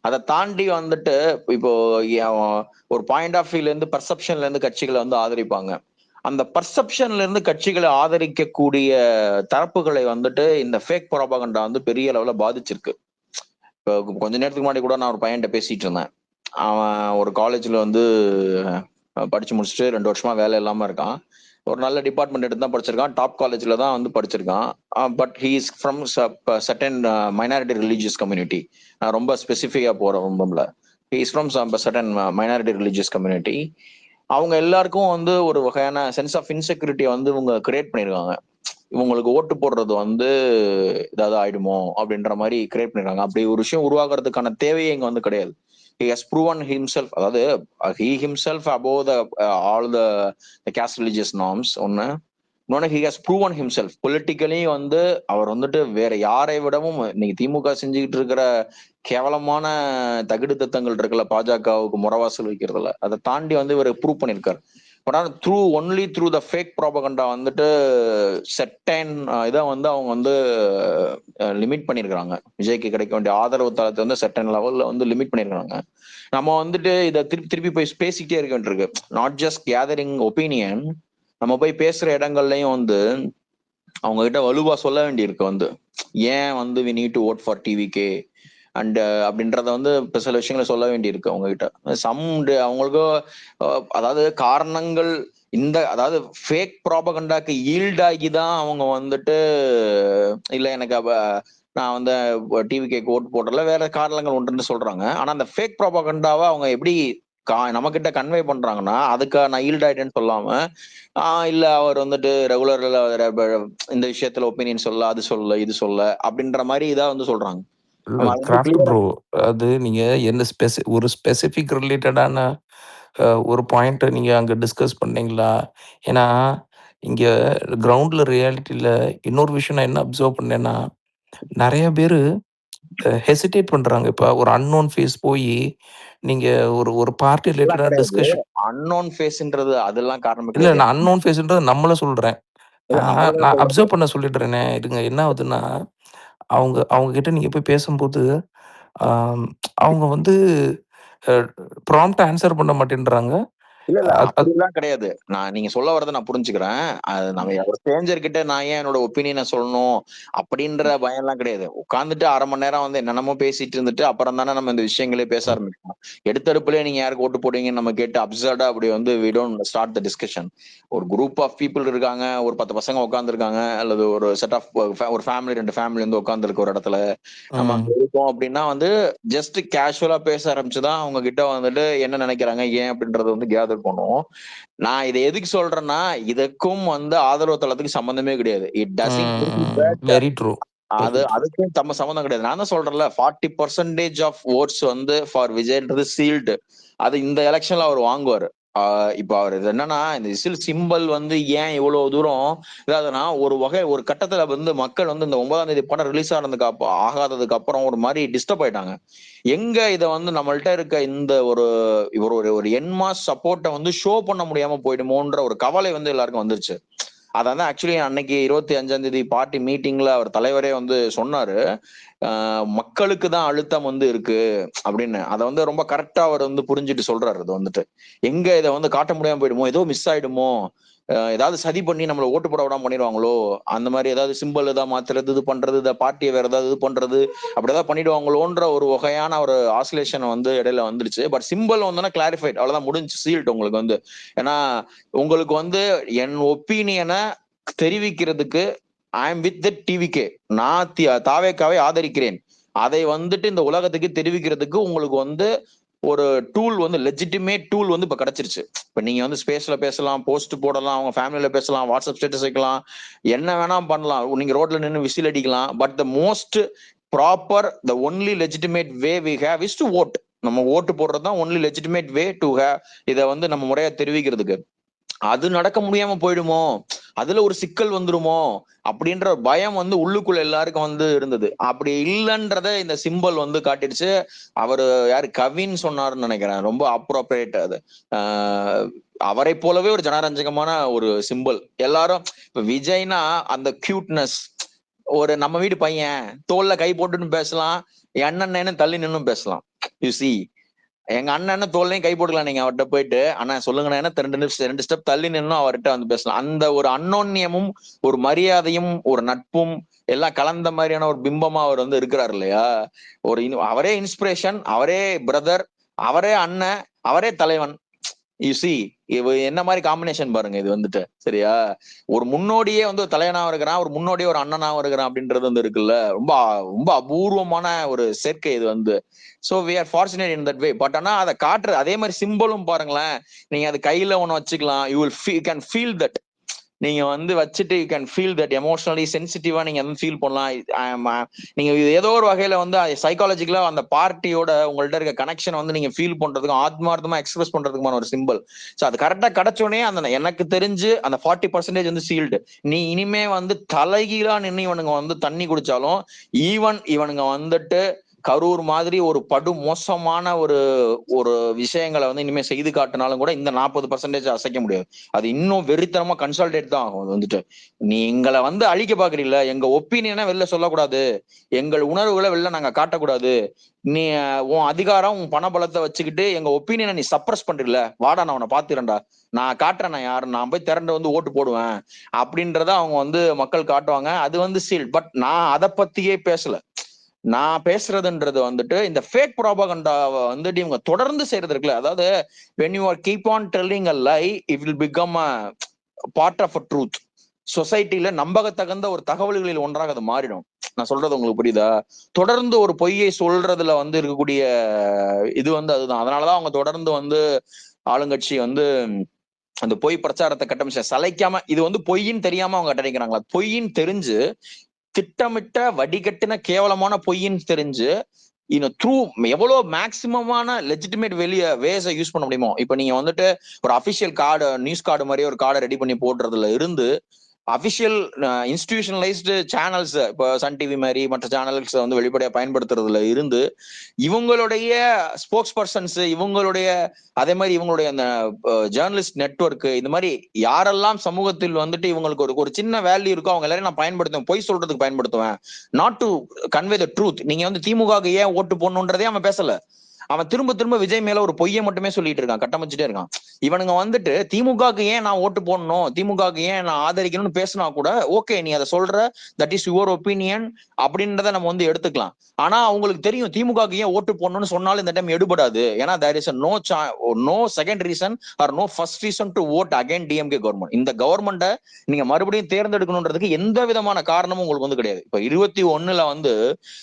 அதை தாண்டி வந்துட்டு இப்போ ஒரு பாயிண்ட் ஆஃப் வியூல இருந்து, பர்செப்ஷன்ல இருந்து கட்சிகளை வந்து ஆதரிப்பாங்க. அந்த பர்செப்ஷன்ல இருந்து கட்சிகளை ஆதரிக்கக்கூடிய தரப்புகளை வந்துட்டு இந்த ஃபேக் ப்ராபகண்டா வந்து பெரிய அளவுல பாதிச்சிருக்கு. இப்போ கொஞ்ச நேரத்துக்கு முன்னாடி கூட நான் ஒரு பையன்கிட்ட பேசிட்டு இருந்தேன். அவன் ஒரு காலேஜ்ல வந்து படிச்சு முடிச்சுட்டு 2 வருஷமா வேலை இல்லாம இருக்கான். ஒரு நல்ல டிபார்ட்மெண்ட் எடுத்து தான் படிச்சிருக்கான், டாப் காலேஜ்ல தான் வந்து படிச்சிருக்கான். But he is from certain minority religious community. நான் ரொம்ப ஸ்பெசிஃபிக்கா போறேன் ரொம்பல. He is from certain minority religious community. அவங்க எல்லாருக்கும் வந்து ஒரு வகையான சென்ஸ் ஆஃப் இன்செக்யூரிட்டியை வந்து இவங்க கிரியேட் பண்ணிருக்காங்க. இவங்களுக்கு ஓட்டு போடுறது வந்து ஏதாவது ஆயிடுமோ அப்படின்ற மாதிரி கிரியேட் பண்ணிருக்காங்க. அப்படி ஒரு விஷயம் உருவாக்குறதுக்கான தேவையே இங்க வந்து கிடையாது. He has proven himself, அதாவது he himself above the all the caste religious norms. இன்னொன்னு he has proven himself politically வந்து அவர் வந்துட்டு வேற யாரை விடவும் இன்னைக்கு திமுக செஞ்சுக்கிட்டு இருக்கிற கேவலமான தகுடு தத்தங்கள் இருக்குல்ல, பாஜகவுக்கு முறவாசல் வைக்கிறதுல, அதை தாண்டி வந்து இவர் ப்ரூவ் பண்ணிருக்காரு. Only through the fake propaganda வந்துட்டு செட்டைன் இதை வந்து அவங்க வந்து லிமிட் பண்ணிருக்காங்க. விஜய்க்கு கிடைக்க வேண்டிய ஆதரவு தளத்தை வந்து செட்டைன் லெவல்ல வந்து லிமிட் பண்ணிருக்காங்க. நம்ம வந்துட்டு இதை திருப்பி போய் பேசிக்கிட்டே இருக்க வேண்டியிருக்கு. நாட் ஜஸ்ட் கேதரிங் ஒப்பீனியன், நம்ம போய் பேசுற இடங்கள்லயும் வந்து அவங்க கிட்ட வலுவா சொல்ல வேண்டியிருக்கு. வந்து ஏன் வந்து we need to vote for TVK and அப்படின்றத வந்து இப்ப சில விஷயங்களை சொல்ல வேண்டியிருக்கு அவங்க கிட்ட. அவங்களுக்கு அதாவது காரணங்கள் இந்த, அதாவது ஃபேக் ப்ராபகண்டாக்கு ஈல்டாகி தான் அவங்க வந்துட்டு இல்ல எனக்கு நான் வந்து டிவிகேக்கு ஓட்டு போடுறதுல வேற காரணங்கள் உண்டுன்னு சொல்றாங்க. ஆனா அந்த ஃபேக் ப்ராபகண்டாவை அவங்க எப்படி நம்ம கிட்ட கன்வே பண்றாங்கன்னா, அதுக்கு நான் ஈல்ட் ஆயிட்டேன்னு சொல்லாம, இல்ல அவர் வந்துட்டு ரெகுலர்ல இந்த விஷயத்துல ஒப்பீனியன் சொல்ல, அது சொல்ல, இது சொல்ல அப்படின்ற மாதிரி இதா வந்து சொல்றாங்க. கிராஃப்ட் ப்ரோ, அது நீங்க என்ன ஒரு ஸ்பெசிபிக் ரிலேட்டடான ஒரு பாயிண்ட் நீங்க அங்க டிஸ்கஸ் பண்ணீங்களா? ஏன்னா இங்க கிரவுண்ட்ல ரியாலிட்டியில இன்னொரு விஷயம் நான் என்ன அப்சர்வ் பண்ணேன்னா, நிறைய பேரு ஹெசிடேட் பண்றாங்க. இப்ப ஒரு அன்னோன் ஃபேஸ் போய் நீங்க ஒரு பார்ட்டி ரிலேட்டடா டிஸ்கஷன், அன்னோன் ஃபேஸ்ன்றது அதெல்லாம் காரணம் இல்ல நான் அன்னோன் ஃபேஸ்ன்றது நம்மள சொல்றேன். நான் அப்சர்வ் பண்ண சொல்லிடுறேனே இருங்க. என்ன ஆகுதுன்னா, அவங்க கிட்ட நீங்க போய் பேசும்போது அவங்க வந்து ப்ராம்ப்டா ஆன்சர் பண்ண மாட்டேன்றாங்க. இல்ல அப்படிலாம் கிடையாது. நீங்க சொல்ல வரதை நான் புரிஞ்சுக்கிறேன். அது நம்ம ஒரு ஸ்ட்ரேஞ்சர் கிட்ட நான் ஏன் என்னோட ஒப்பீனியனை சொல்லணும் அப்படின்ற பயம் எல்லாம் கிடையாது. உட்கார்ந்துட்டு 1/2 மணி நேரம் வந்து என்னென்னமோ பேசிட்டு இருந்துட்டு அப்புறம் தானே நம்ம இந்த விஷயங்களே பேச ஆரம்பிக்கணும். எடுத்தடுப்புலயே நீங்க யாருக்கு ஓட்டு போடுவீங்கன்னு நம்ம கேட்டு அப்சர்டா அப்படி வந்து we don't start the discussion. ஒரு குரூப் ஆஃப் பீப்புள் இருக்காங்க, ஒரு 10 பசங்க உட்காந்துருக்காங்க, அல்லது ஒரு செட் ஆஃப் ஒரு ஃபேமிலி 2 ஃபேமிலி வந்து உட்காந்துருக்கு ஒரு இடத்துல, நம்ம அங்க இருக்கோம் அப்படின்னா வந்து ஜஸ்ட் கேஷுவலா பேச ஆரம்பிச்சுதான் அவங்க கிட்ட வந்துட்டு என்ன நினைக்கிறாங்க ஏன் அப்படின்றத வந்து கேதர் பண்ணுவோம். நான் இதை எதுக்கு சொல்றேன்னா, இதுக்கும் வந்து ஆதரவு தளத்துக்கு சம்பந்தமே கிடையாது. It doesn't very true. அதுக்கும் நம்ம சம்மந்தம் கிடையாது. நான் தான் சொல்றேன்ல 40% ஆஃப் ஓட்ஸ் வந்து ஃபார் விஜய்ன்றது சீல்டு. அது இந்த எலெக்ஷன்ல அவர் வாங்குவாரு. இப்ப அவர் என்னன்னா இந்த விசில் சிம்பல் வந்து ஏன் இவ்வளவு தூரம் இதாதுன்னா ஒரு கட்டத்துல வந்து மக்கள் வந்து இந்த 9ஆம் தேதி படம் ரிலீஸ் ஆகாததுக்கு அப்புறம் ஒரு மாதிரி டிஸ்டர்ப் ஆயிட்டாங்க. எங்க இதை வந்து நம்மள்ட்ட இருக்க இந்த ஒரு என்மாஸ் சப்போர்ட்டை வந்து ஷோ பண்ண முடியாம போயிடுமோன்ற ஒரு கவலை வந்து எல்லாருக்கும் வந்துருச்சு. அதான் ஆக்சுவலி அன்னைக்கு 25ஆம் தேதி பார்ட்டி மீட்டிங்ல அவர் தலைவரே வந்து சொன்னாரு, மக்களுக்கு தான் அழுத்தம் வந்து இருக்கு அப்படின்னு. அதை வந்து ரொம்ப கரெக்டா அவர் வந்து புரிஞ்சுட்டு சொல்றாரு. அது வந்துட்டு எங்க இதை வந்து காட்ட முடியாம போயிடுமோ, ஏதோ மிஸ் ஆயிடுமோ, ஏதாவது சதி பண்ணி நம்மளை ஓட்டு போட விடாம பண்ணிடுவாங்களோ, அந்த மாதிரி ஏதாவது சிம்பிள் ஏதாவது மாத்துறது, இது பண்றது, இந்த பார்ட்டியை வேற ஏதாவது இது பண்றது, அப்படி ஏதாவது பண்ணிடுவாங்களோன்ற ஒரு வகையான ஒரு ஆசிலேஷன் வந்து இடையில வந்துருச்சு. பட் சிம்பிள் வந்தோன்னா கிளாரிஃபைட், அவ்வளவுதான், முடிஞ்சு, சீல்ட் உங்களுக்கு வந்து. ஏன்னா உங்களுக்கு வந்து என் ஒப்பீனியனை தெரிவிக்கிறதுக்கு I am with the TVK, நான் தாவேக்காவை ஆதரிக்கிறேன், அதை வந்துட்டு இந்த உலகத்துக்கு தெரிவிக்கிறதுக்கு உங்களுக்கு வந்து ஒரு டூல் வந்து லெஜிட்டிமேட் டூல் வந்து இப்ப கிடைச்சிருச்சு. இப்ப நீங்க வந்து ஸ்பேஸ்ல பேசலாம், போஸ்ட் போடலாம், அவங்க ஃபேமிலியில பேசலாம், வாட்ஸ்அப் ஸ்டேட்டஸ் வைக்கலாம், என்ன வேணா பண்ணலாம், நீங்க ரோட்ல நின்று விசில் அடிக்கலாம். But the most proper, the only legitimate way we have is to vote. நம்ம ஓட்டு போடுறது தான் only legitimate way to have, இதை வந்து நம்ம முறையா தெரிவிக்கிறதுக்கு. அது நடக்க முடியாம போயிடுமோ, அதுல ஒரு சிக்கல் வந்துருமோ அப்படின்ற பயம் வந்து உள்ளுக்குள்ள எல்லாருக்கும் வந்து இருந்தது. அப்படி இல்லைன்றத இந்த சிம்பல் வந்து காட்டிடுச்சு. அவரு யாரு கவின் சொன்னாருன்னு நினைக்கிறேன், ரொம்ப அப்ரோப்ரியேட் அது. அவரை போலவே ஒரு ஜனரஞ்சகமான ஒரு சிம்பல். எல்லாரும் இப்ப விஜய்னா அந்த கியூட்னஸ், ஒரு நம்ம வீட்டு பையன் தோல்ல கை போட்டுன்னு பேசலாம், என் அண்ணன்னு தள்ளி நின்னும் பேசலாம். யூ சி, எங்க அண்ணன் தோல்லையும் கை போட்டுக்கலாம், நீங்க அவர்கிட்ட போயிட்டு அண்ணா சொல்லுங்கண்ணா 2 ஸ்டெப் தள்ளி நின்னும் அவர்கிட்ட வந்து பேசலாம். அந்த ஒரு அன்னோன்யமும் ஒரு மரியாதையும் ஒரு நட்பும் எல்லாம் கலந்த மாதிரியான ஒரு பிம்பமா அவர் வந்து இருக்கிறார் இல்லையா. அவரே இன்ஸ்பிரேஷன், அவரே பிரதர், அவரே அண்ணன், அவரே தலைவன். யூ சி, என்ன மாதிரி காம்பினேஷன் பாருங்க இது வந்துட்டு. சரியா, ஒரு முன்னோடியே வந்து தலைவனாவும் இருக்கிறான், ஒரு முன்னோடியே ஒரு அண்ணனாவும் இருக்கிறான் அப்படின்றது வந்து இருக்குல்ல, ரொம்ப ரொம்ப அபூர்வமான ஒரு சேர்க்கை இது வந்து. So we are fortunate in that way. But ஆனா அதை காட்டுறது அதே மாதிரி சிம்பிளும் பாருங்களேன், நீங்க அது கையில ஒண்ணு வச்சுக்கலாம், யூ கேன் ஃபீல் தட். நீங்க வந்து வச்சுட்டு you can feel that emotionally சென்சிட்டிவா நீங்க வந்து ஃபீல் பண்ணலாம். நீங்க ஏதோ ஒரு வகையில வந்து சைக்காலஜிக்கலா அந்த பார்ட்டியோட உங்கள்ட்ட இருக்க கனெக்ஷன் வந்து நீங்க ஃபீல் பண்றதுக்கும் ஆத்மார்த்தமா எக்ஸ்பிரஸ் பண்றதுக்குமான ஒரு சிம்பிள். ஸோ அது கரெக்டா கிடைச்சோடனே அந்த எனக்கு தெரிஞ்சு அந்த 40% வந்து சீல்டு. நீ இனிமே வந்து தலைகீழா நின்று இவனுங்க வந்து தண்ணி குடிச்சாலும், ஈவன் இவனுங்க வந்துட்டு கரூர் மாதிரி ஒரு படு மோசமான ஒரு விஷயங்களை வந்து இனிமே செய்து காட்டினாலும் கூட இந்த 40% அசைக்க முடியாது. அது இன்னும் வெறித்தனமா கன்சல்டேட் தான் ஆகும். வந்துட்டு நீ எங்களை வந்து அழிக்க பாக்குறீங்களா, எங்க ஒப்பீனியனை வெளில சொல்லக்கூடாது, எங்கள் உணர்வுகளை வெளில நாங்க காட்டக்கூடாது, நீ உன் அதிகாரம் உன் பணபலத்தை வச்சுக்கிட்டு எங்க ஒப்பீனியனை நீ சப்ரஸ் பண்றீல, வாடா நான் உன்னை பாத்துறேன்டா, நான் காட்டுறேன் நான் யாரு, நான் போய் திரண்டு வந்து ஓட்டு போடுவேன் அப்படின்றத அவங்க வந்து மக்கள் காட்டுவாங்க. அது வந்து சீல். பட் நான் அதை பத்தியே பேசல. நான் பேசுறதுன்றது வந்துட்டு இந்த ஃபேக் ப்ராபகண்டாவை வந்துட்டு இவங்க தொடர்ந்து செய்யறது இருக்குல்ல. அதாவது when you are keep on telling a lie, it will become a part of a truth. சொசைட்டில நம்பகத்தகுந்த ஒரு தகவல்களில் ஒன்றாக அது மாறிடும். நான் சொல்றது உங்களுக்கு புரியுதா? தொடர்ந்து ஒரு பொய்யை சொல்றதுல வந்து இருக்கக்கூடிய இது வந்து அதுதான். அதனாலதான் அவங்க தொடர்ந்து வந்து ஆளுங்கட்சி வந்து அந்த பொய் பிரச்சாரத்தை கட்டமைச்ச சலைக்காம, இது வந்து பொய்ன்னு தெரியாம அவங்க கட்டமைக்கிறாங்களா, பொய்ன்னு தெரிஞ்சு திட்டமிட்ட வடிகட்டின கேவலமான பொய்ன்னு தெரிஞ்சு இன்னும் த்ரூ எவ்வளவு மேக்சிமமான லெஜிட்டிமேட் வேஸை யூஸ் பண்ண முடியுமோ. இப்ப நீங்க வந்துட்டு ஒரு அபிஷியல் கார்டு, நியூஸ் கார்டு மாதிரியே ஒரு கார்டை ரெடி பண்ணி போடுறதுல இருந்து அபிஷியல் இன்ஸ்டிடியூஷனலைஸ்டு சேனல்ஸ், இப்போ சன் டிவி மாதிரி மற்ற சேனல்ஸ் வந்து வெளிப்படையா பயன்படுத்துறதுல இருந்து இவங்களுடைய ஸ்போக்ஸ் பர்சன்ஸ், இவங்களுடைய அதே மாதிரி இவங்களுடைய அந்த ஜேர்னலிஸ்ட் நெட்வொர்க், இந்த மாதிரி யாரெல்லாம் சமூகத்தில் வந்துட்டு இவங்களுக்கு ஒரு சின்ன வேல்யூ இருக்கோ அவங்க எல்லாரையும் நான் பயன்படுத்துவேன், பொய் சொல்றதுக்கு பயன்படுத்துவேன், not to convey the truth. நீங்க வந்து திமுக ஏன் ஓட்டு போடணுன்றதே அவன் பேசல, அவன் திரும்ப திரும்ப விஜய் மேல ஒரு பொய்யை மட்டுமே சொல்லிட்டு இருக்கான், கட்டமைச்சுட்டே இருக்கான். இவனுங்க வந்துட்டு திமுகவுக்கு ஏன் நான் ஓட்டு போடணும், திமுகவுக்கு ஏன் நான் ஆதரிக்கணும்னு பேசினா கூட ஓகே, நீ அதை சொல்ற, தட் இஸ் யுவர் ஒப்பீனியன் அப்படின்றத நம்ம வந்து எடுத்துக்கலாம். ஆனா அவங்களுக்கு தெரியும் திமுகவுக்கு ஏன் ஓட்டு போடணும்னு சொன்னாலும் இந்த டைம் எடுபடாது. ஏன்னா there is no second reason or no first reason to vote again DMK government. இந்த கவர்மெண்ட்டை நீங்க மறுபடியும் தேர்ந்தெடுக்கணுன்றதுக்கு எந்த விதமான காரணமும் உங்களுக்கு வந்து கிடையாது. இப்ப 21 வந்து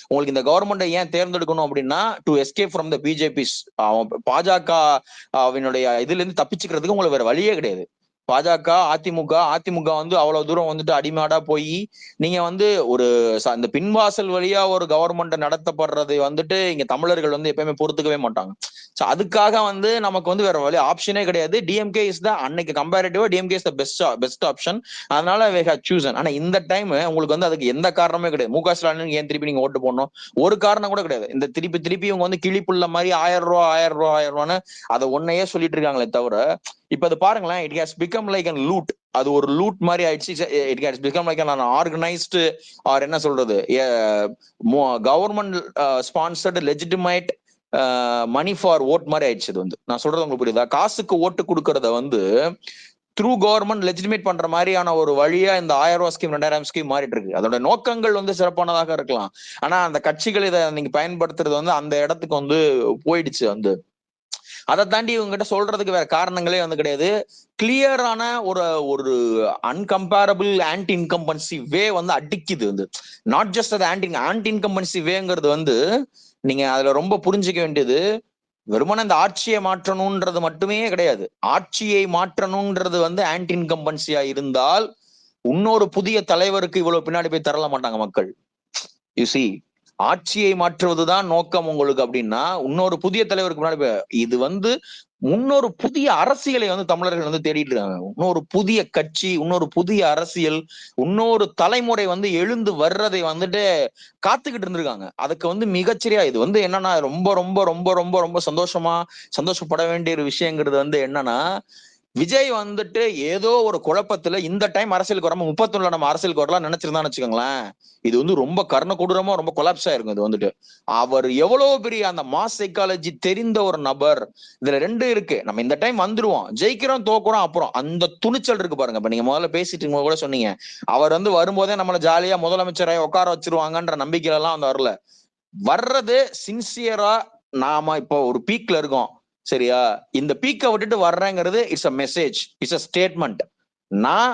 உங்களுக்கு இந்த கவர்மெண்ட்டை ஏன் தேர்ந்தெடுக்கணும் அப்படின்னா to escape from the BJP, பாஜகவினுடைய இதுல இருந்து தப்பிச்சுக்கிறதுக்கு உங்களுக்கு வேற வழியே கிடையாது. பாஜக அதிமுக வந்து அவ்வளவு தூரம் வந்துட்டு அடிமாடா போய் நீங்க வந்து ஒரு இந்த பின்வாசல் வழியா ஒரு கவர்மெண்ட் நடத்தப்படுறது வந்துட்டு இங்க தமிழர்கள் வந்து எப்பயுமே பொறுத்துக்கவே மாட்டாங்க. சோ அதுக்காக வந்து நமக்கு வந்து வேற வழி ஆப்ஷனே கிடையாது. டிஎம்கே இஸ் த அன்னைக்கு கம்பேரிட்டிவா DMK is the best option. அதனால we have chosen. ஆனா இந்த டைம் உங்களுக்கு வந்து அதுக்கு எந்த காரணமே கிடையாது. முக ஸ்டாலின் ஏன் திருப்பி நீங்க ஓட்டு போடணும் ஒரு காரணம் கூட கிடையாது. இந்த திருப்பி இவங்க வந்து கிளிப்புள்ள மாதிரி 1000 ரூபான்னு அதை ஒன்னையே சொல்லிட்டு இருக்காங்களே தவிர, இப்ப அது பாருங்களேன், it has become like an loot. அது ஒரு லூட் மாதிரி ஆயிடுச்சு. It has become like an organised or என்ன சொல்றது, government sponsored legitimate money for vote மாதிரி ஆயிடுச்சு. இது வந்து நான் சொல்றது உங்களுக்கு புரியுதா? காசுக்கு ஓட்டு கொடுக்கறத வந்து த்ரூ கவர்மெண்ட் லெஜிட்டிமேட் பண்ற மாதிரியான ஒரு வழியா இந்த 1000 ரூபாய் ஸ்கீம் 2000 ஸ்கீம் மாறிட்டு இருக்கு. அதோட நோக்கங்கள் வந்து சிறப்பானதாக இருக்கலாம். ஆனா அந்த கட்சிகள் இதை நீங்க பயன்படுத்துறது வந்து அந்த இடத்துக்கு வந்து போயிடுச்சு. வந்து அதை தாண்டி இவங்க கிட்ட சொல்றதுக்கு வேற காரணங்களே வந்து கிடையாது. கிளியரான ஒரு அன்கம்பேரபிள் ஆன்டி இன்கம்பன்சி வே வந்து அடிக்குது. வந்து நாட் ஜஸ்ட் அது ஆன்டி இன்கம்பன்சி வேங்கிறது வந்து நீங்க அதுல ரொம்ப புரிஞ்சுக்க வேண்டியது, வெறுமனே இந்த ஆட்சியை மாற்றணும்ன்றது மட்டுமே கிடையாது. ஆட்சியை மாற்றணும்ன்றது வந்து ஆன்டி இன்கம்பன்சியா இருந்தால் இன்னொரு புதிய தலைவருக்கு இவ்வளவு பின்னாடி போய் தரல மாட்டாங்க மக்கள். யூ சி, ஆட்சியை மாற்றுவதுதான் நோக்கம் உங்களுக்கு அப்படின்னா இன்னொரு புதிய தலைவருக்கு முன்னாடி இது வந்து இன்னொரு புதிய அரசியலை வந்து தமிழர்கள் வந்து தேடிட்டு இருக்காங்க. இன்னொரு புதிய கட்சி, இன்னொரு புதிய அரசியல், இன்னொரு தலைமுறை வந்து எழுந்து வர்றதை வந்துட்டு காத்துக்கிட்டு இருந்திருக்காங்க. அதுக்கு வந்து மிகச்சிரியா இது வந்து என்னன்னா ரொம்ப ரொம்ப ரொம்ப ரொம்ப ரொம்ப சந்தோஷப்பட வேண்டிய ஒரு விஷயங்கிறது வந்து என்னன்னா, விஜய் வந்துட்டு ஏதோ ஒரு குழப்பத்துல இந்த டைம் அரசியலுக்கு வராம 31 நம்ம அரசியலுக்கு வரலாம் நினைச்சிருந்தான்னு வச்சுக்கோங்களேன், இது வந்து ரொம்ப கர்ண கொடூரமா ரொம்ப கொலாப்ஸ் ஆயிருக்கும். இது வந்துட்டு அவர் எவ்வளவு பெரிய அந்த மாஸ் சைக்காலஜி தெரிந்த ஒரு நபர். இதுல 2 இருக்கு. நம்ம இந்த டைம் வந்துருவோம், ஜெயிக்கிறோம் தோக்குறோம், அப்புறம் அந்த துணிச்சல் இருக்கு பாருங்க. இப்ப நீங்க முதல்ல பேசிட்டு கூட சொன்னீங்க, அவர் வந்து வரும்போதே நம்மள ஜாலியா முதலமைச்சரை உட்கார வச்சிருவாங்கன்ற நம்பிக்கையில எல்லாம் வந்து வரல. வர்றது சின்சியரா, நாம இப்போ ஒரு பீக்ல இருக்கோம் சரியா, இந்த பீக்கை விட்டுட்டு வர்றேங்கிறது it's a message, it's a statement. நான்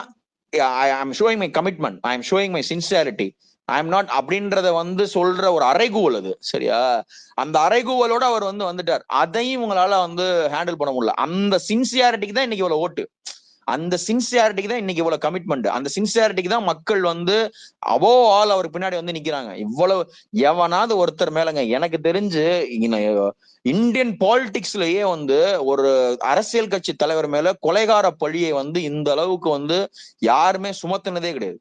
I am showing my commitment, I am showing my sincerity, I am not அப்படின்றத வந்து சொல்ற ஒரு அறைகூவல் அது சரியா. அந்த அறைகூவலோட அவர் வந்து வந்துட்டார். அதையும் உங்களால வந்து ஹேண்டில் பண்ண முடியல. அந்த சின்சியாரிட்டிக்கு தான் இன்னைக்கு இவ்வளவு ஓட்டு, அந்த சின்சியாரிட்டிக்கு தான் இன்னைக்கு இவ்வளவு கமிட்மெண்ட், அந்த சின்சியாரிட்டிக்கு தான் மக்கள் வந்து அபோவ் ஆல் அவர் பின்னாடி வந்து நிக்கிறாங்க. இவ்வளவு எவனாவது ஒருத்தர் மேலங்க எனக்கு தெரிஞ்சு இந்தியன் பாலிடிக்ஸ்லயே வந்து ஒரு அரசியல் கட்சி தலைவர் மேல கொலைகார பழியை வந்து இந்த அளவுக்கு வந்து யாருமே சுமத்துனதே கிடையாது.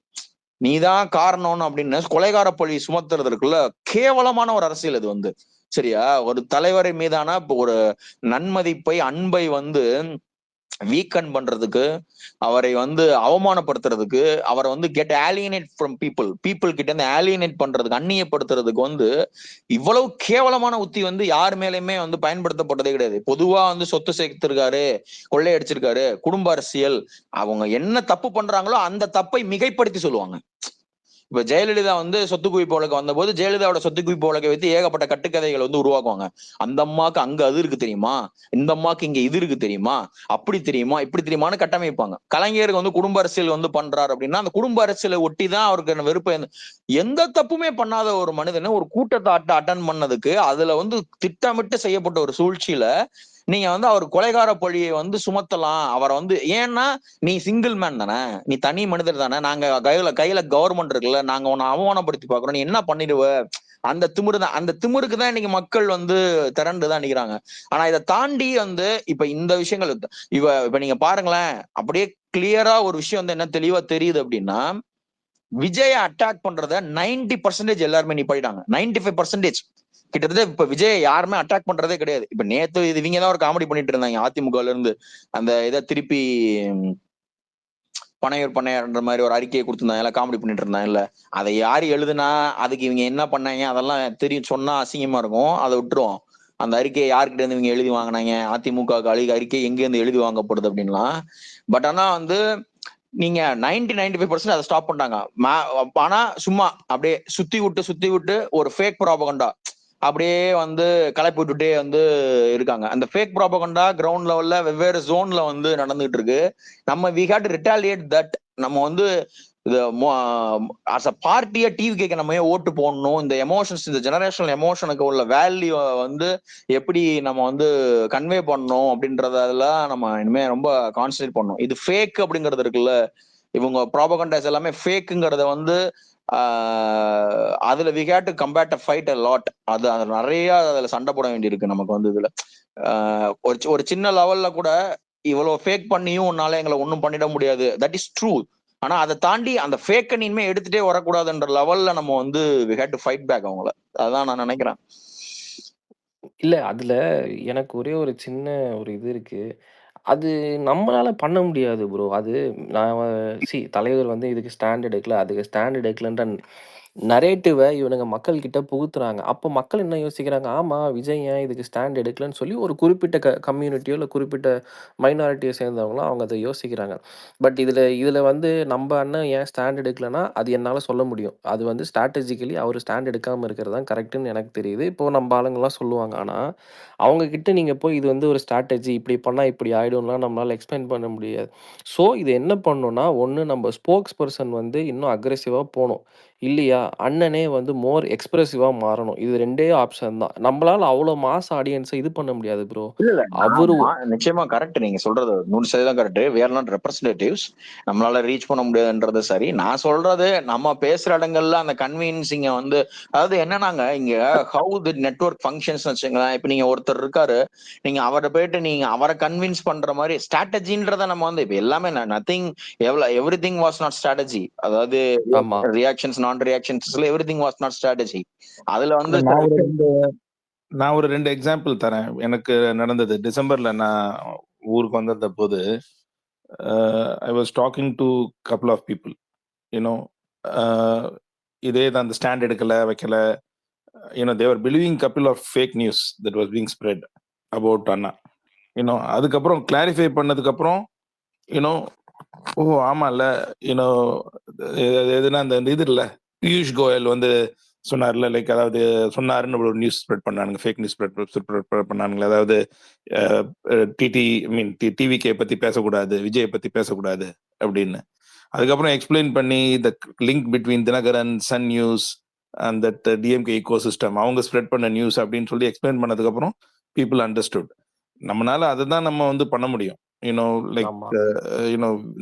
நீதான் காரணம்னு அப்படின்னு கொலைகார பழி சுமத்துறது இருக்குல்ல, கேவலமான ஒரு அரசியல் இது வந்து சரியா. ஒரு தலைவரை மீதான ஒரு நன்மதிப்பை அன்பை வந்து வீக்கன் பண்றதுக்கு, அவரை வந்து அவமானப்படுத்துறதுக்கு, அவரை வந்து கெட் ஆலியனேட் ஃப்ரம் பீப்புள் கிட்ட இருந்து ஆலியனேட் பண்றதுக்கு, அந்நியப்படுத்துறதுக்கு வந்து இவ்வளவு கேவலமான உத்தி வந்து யார் மேலயுமே வந்து பயன்படுத்தப்பட்டதே கிடையாது. பொதுவா வந்து சொத்து சேர்த்திருக்காரு, கொள்ளையடிச்சிருக்காரு, குடும்ப அரசியல், அவங்க என்ன தப்பு பண்றாங்களோ அந்த தப்பை மிகைப்படுத்தி சொல்லுவாங்க. இப்ப ஜெயலலிதா வந்து சொத்து குவிப்பு வழக்கு வந்த போது ஜெயலலிதாவோட சொத்து குவிப்பு வழக்கை வைத்து ஏகப்பட்ட கட்டுக்கதைகள் வந்து உருவாக்குவாங்க. அந்த அம்மாக்கு அங்க அது இருக்கு தெரியுமா, இந்த அம்மாக்கு இங்க இது இருக்கு தெரியுமா, அப்படி தெரியுமா, இப்படி தெரியுமான்னு கட்டமைப்பாங்க. கலைஞருக்கு வந்து குடும்ப அரசியல் வந்து பண்றாரு அப்படின்னா அந்த குடும்ப அரசியலை ஒட்டி தான் அவருக்கு வெறுப்பு. எந்த தப்புமே பண்ணாத ஒரு மனிதனை ஒரு கூட்டத்தை அட்டன் பண்ணதுக்கு அதுல வந்து திட்டமிட்டு செய்யப்பட்ட ஒரு சூழ்ச்சியில நீங்க வந்து அவர் கொலைகார பழியை வந்து சுமத்தலாம். அவரை வந்து ஏன்னா நீ சிங்கிள் மேன் தானே, நீ தனி மனிதர் தானே, நாங்க கையில கவர்மெண்ட் இருக்குல்ல, நாங்க உன்னை அவமானப்படுத்தி பாக்குறோம், நீ என்ன பண்ணிடுவ, அந்த திமிரு தான், அந்த திமிருக்கு தான் இன்னைக்கு மக்கள் வந்து திரண்டுதான் நிக்கிறாங்க. ஆனா இதை தாண்டி வந்து இப்ப இந்த விஷயங்கள் இப்ப நீங்க பாருங்களேன், அப்படியே கிளியரா ஒரு விஷயம் வந்து என்ன தெளிவா தெரியுது அப்படின்னா, விஜய அட்டாக் பண்றத 90% எல்லாருமே நிப்பாட்டிட்டாங்க. 95% கிட்டத்தட்ட இப்ப விஜய் யாருமே அட்டாக் பண்றதே கிடையாது. இப்ப நேத்து இவங்க தான் ஒரு காமெடி பண்ணிட்டு இருந்தாங்க அதிமுகல இருந்து, அந்த இதை திருப்பி பனையூர் மாதிரி ஒரு அறிக்கையை கொடுத்திருந்தாங்க, எல்லாம் காமெடி பண்ணிட்டு இருந்தாங்க இல்ல, அதை யாரு எழுதுனா அதுக்கு இவங்க என்ன பண்ணாங்க அதெல்லாம் தெரியும், சொன்னா அசிங்கமா இருக்கும், அதை விட்டுருவோம். அந்த அறிக்கையை யார்கிட்ட இருந்து இவங்க எழுதி வாங்கினாங்க, அதிமுக அறிக்கை எங்க இருந்து எழுதி வாங்கப்படுது அப்படின்லாம். பட் ஆனா வந்து நீங்க 95% அதை ஸ்டாப் பண்ணாங்க. ஆனா சும்மா அப்படியே சுத்தி விட்டு ஒரு ஃபேக் ப்ராபகண்டா அப்படியே வந்து கலப்பி விட்டுட்டே வந்து இருக்காங்க. அந்த ஃபேக் ப்ராபகண்டா கிரவுண்ட் லெவல்ல வெவ்வேறு ஜோன்ல வந்து நடந்துகிட்டு இருக்கு. நம்ம we had to retaliate that. நம்ம வந்து அஸ் அ பார்ட்டியா டிவிக்கு நம்ம ஏன் ஓட்டு போடணும், இந்த எமோஷன்ஸ், இந்த ஜெனரேஷனல் எமோஷனுக்கு உள்ள வேல்யூ வந்து எப்படி நம்ம வந்து கன்வே பண்ணணும் அப்படின்றதெல்லாம் நம்ம இனிமே ரொம்ப கான்சன்ட்ரேட் பண்ணணும். இது ஃபேக் அப்படிங்கிறது இருக்குல்ல, இவங்க ப்ராபகண்டாஸ் எல்லாமே ஃபேக்குங்கிறத வந்து அதுல we had to combat a fight a lot. அது நிறைய அதுல சண்டை போட வேண்டியிருக்கு நமக்கு வந்து. இதுல ஒரு சின்ன லெவல்ல கூட இவ்வளவு ஃபேக் பண்ணியும் உன்னால எங்களை ஒன்றும் பண்ணிட முடியாது, தட் இஸ் ட்ரூ. ஆனா அதை தாண்டி அந்த ஃபேக்கை இனிமே எடுத்துட்டே வரக்கூடாதுன்ற லெவல்ல நம்ம வந்து we had to fight back அவங்கள. அதான் நான் நினைக்கிறேன். இல்ல அதுல எனக்கு ஒரே ஒரு சின்ன ஒரு இது இருக்கு. அது நம்மளால பண்ண முடியாது ப்ரோ. அது நான் தலைவர் வந்து இதுக்கு ஸ்டாண்ட் எடுக்கல, அதுக்கு ஸ்டாண்ட் எடுக்கலன்ற நரேட்டிவ இவனுங்க மக்கள் கிட்ட புகுத்துறாங்க. அப்போ மக்கள் என்ன யோசிக்கிறாங்க, ஆமா விஜய் ஏன் இதுக்கு ஸ்டாண்ட் எடுக்கலன்னு சொல்லி ஒரு குறிப்பிட்ட கம்யூனிட்டியோ இல்ல குறிப்பிட்ட மைனாரிட்டிய சேர்ந்தவங்களோ அவங்க அத யோசிக்கிறாங்க. பட் இதுல வந்து நம்ப அண்ணன் ஏன் ஸ்டாண்ட் எடுக்கலன்னா, அது என்னால சொல்ல முடியும். அது வந்து ஸ்ட்ராட்டஜிக்கலி அவரு ஸ்டாண்ட் எடுக்காம இருக்கிறது தான் கரெக்ட்ன்னு எனக்கு தெரியுது. இப்போ நம்ப ஆளுங்கலாம் சொல்லுவாங்க. ஆனா, அவங்க கிட்ட நீங்க போய் இது வந்து ஒரு ஸ்ட்ராட்டஜி இப்படி பண்ணா இப்படி ஆயிடும்லாம் நம்மளால எக்ஸ்பிளைன் பண்ண முடியாது. ஸோ இது என்ன பண்ணணும்னா, ஒண்ணு நம்ம ஸ்போக்ஸ் பெர்சன் வந்து இன்னும் அக்ரெசிவா போணும். இல்லையா, அண்ணனே வந்து மோர் எக்ஸ்பிரசிவா மாறணும். இது 2டே ஆப்ஷன் தான். நம்மளால அவ்வளோ மாஸ் ஆடியன்ஸ இது பண்ண முடியாது ப்ரோ. இல்ல அவரு நிச்சயமா கரெக்ட். நீங்க சொல்றது 100% correct. we are not representatives. நம்மளால ரீச் பண்ண முடியாதுன்றது சரி. நான் சொல்றது நம்ம பேசுற இடங்கள்ல அந்த கன்வீன்சிங்க வந்து, அதாவது என்னன்னாங்க இங்க ஹவு தி நெட்வொர்க் ஃபங்க்ஷன்ஸ் வச்சுங்களேன். இப்ப நீங்க ஒருத்தர் இருக்காரு, நீங்க அவரை போயிட்டு நீங்க அவரை கன்வின்ஸ் பண்ற மாதிரி ஸ்ட்ராட்டஜின்றத நம்ம வந்து இப்ப எல்லாமே nothing, everything was not strategy. அதாவது ஆமா. ரியாக்ஷன்ஸ் நான் ரியாக்ஷன்ஸ்ல everything was not strategy. அதுல வந்து நான் ஒரு 2 எக்ஸாம்பிள் தரேன். எனக்கு நடந்தது. டிசம்பர்ல நான் ஊருக்கு வந்திருந்த போது, I was talking to couple of people. You know இதே தான், அந்த ஸ்டாண்ட் எடுக்கல, வைக்கல. they were believing couple of fake news that was being spread about அண்ணா. அதுக்கப்புறம் கிளாரிஃபை பண்ணதுக்கு அப்புறம் ஓ ஆமால, எதுனா அந்த இது இல்ல, பியூஷ் கோயல் வந்து சொன்னார்ல, லைக் அதாவது சொன்னாருன்னு ஒரு நியூஸ் ஸ்ப்ரெட் பண்ணானுங்க, ஃபேக் நியூஸ் ஸ்ப்ரெட் பண்ணானுங்களே. அதாவது டிவிகே பத்தி பேசக்கூடாது, விஜய் பத்தி பேசக்கூடாது அப்படின்னு. அதுக்கப்புறம் எக்ஸ்பிளைன் பண்ணி the link between Dinakaran, Sun News and that DMK ecosystem, அவங்க ஸ்ப்ரெட் பண்ண நியூஸ் அப்படின்னு சொல்லி எக்ஸ்பிளைன் பண்ணதுக்கு அப்புறம் பீப்புள் அண்டர்ஸ்டுட். நம்மளால அதை தான் நம்ம வந்து பண்ண முடியும். லைக் ஆமா.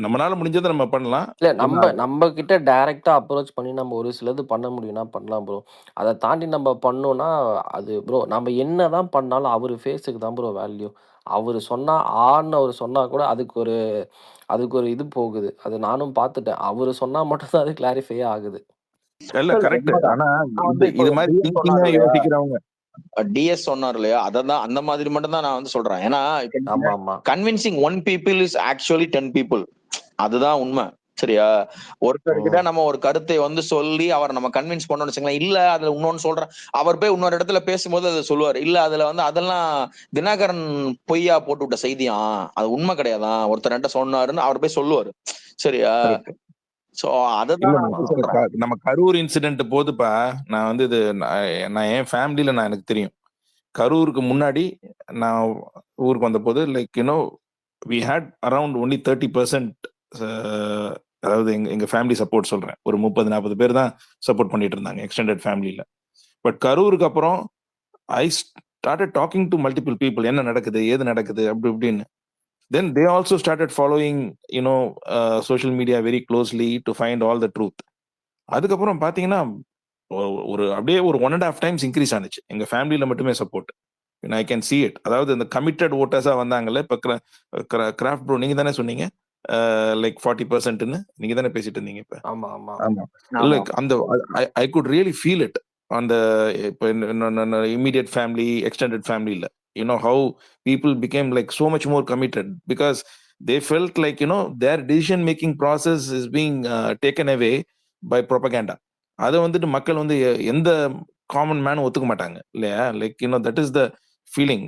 நம்மளால முடிஞ்சதை நம்ம பண்ணலாம். இல்ல நம்ம கிட்ட டைரக்ட்டா அப்ரோச் பண்ணி நம்ம ஒரு சிலது பண்ண முடியும்னா பண்ணலாம் ப்ரோ. அத தாண்டி நம்ம பண்ணோம்னா, அது ப்ரோ நம்ம என்னதான் பண்ணாலும் அவரு ஃபேஸுக்கு தான் ப்ரோ வேல்யூ. அவரு சொன்னா ஆன்னு அவரு சொன்னா கூட அதுக்கு ஒரு இது போகுது. அது நானும் பார்த்துட்டேன். அவரு சொன்னா மட்டும் தான் அது கிளாரிஃபையே ஆகுது. இல்ல கரெக்ட். ஆனா இது மாதிரி திங்கிங்கா யோசிக்கிறவங்க டிஎஸ் சொன்னார் இல்லையா, அதான் அந்த மாதிரி மட்டும் தான் நான் வந்து சொல்றேன். ஏன்னா convincing 1 people is actually 10 people. அதுதான் உண்மை. சரியா, ஒருத்தர்கிட்ட நம்ம ஒரு கருத்தை வந்து சொல்லி அவரை நம்ம கன்வின்ஸ் பண்ணோம்னு வச்சுக்கலாம். இல்ல அதுல இன்னொன்னு சொல்றேன், அவர் போய் இன்னொரு இடத்துல பேசும்போது அதை சொல்லுவார், இல்ல அதுல வந்து அதெல்லாம் தினகரன் பொய்யா போட்டு விட்ட செய்தியா, அது உண்மை கிடையாதான், ஒருத்தர் சொன்னாருன்னு அவர் போய் சொல்லுவாரு. சரியா, சோ அததான் நம்ம கரூர் இன்சிடென்ட் போதுப்பா. நான் வந்து இது நான் என் ஃபேமிலியில எனக்கு தெரியும். கரூருக்கு முன்னாடி நான் ஊருக்கு வந்த போது like we had around only 30%, அதாவது எங்க ஃபேமிலி சப்போர்ட் சொல்றேன், ஒரு 30-40 பேர் தான் சப்போர்ட் பண்ணிட்டு இருந்தாங்க எக்ஸ்டெண்டட் ஃபேமிலியில. பட் கரூருக்கு அப்புறம் I started talking to multiple people, என்ன நடக்குது ஏது நடக்குது அப்படி இப்படின்னு. Then they also started following social media very closely to find all the truth. அதுக்கப்புறம் பாத்தீங்கன்னா ஒரு அப்படியே ஒரு 1.5 times இன்க்ரீஸ் ஆனிச்சு எங்க ஃபேமிலியில மட்டுமே support. I can see it. அதாவது இந்த கமிட்டட் ஓட்டர்ஸா வந்தாங்கல்ல. இப்ப கிராஃப்ட் ப்ரோ நீங்க தானே சொன்னீங்க லைக் 40%ன்னு நீங்க தானே பேசிட்டு இருந்தீங்க இப்ப. ஆமா லைக் அந்த I could really feel it அந்த இப்போ இமீடியட் ஃபேமிலி, எக்ஸ்டெண்டட் ஃபேமிலியில. how people became like so much more committed because they felt like their decision making process is being taken away by propaganda. அதை வந்துட்டு மக்கள் வந்து எந்த common man ஒத்துக்க மாட்டாங்க இல்லையா. Like that is the feeling.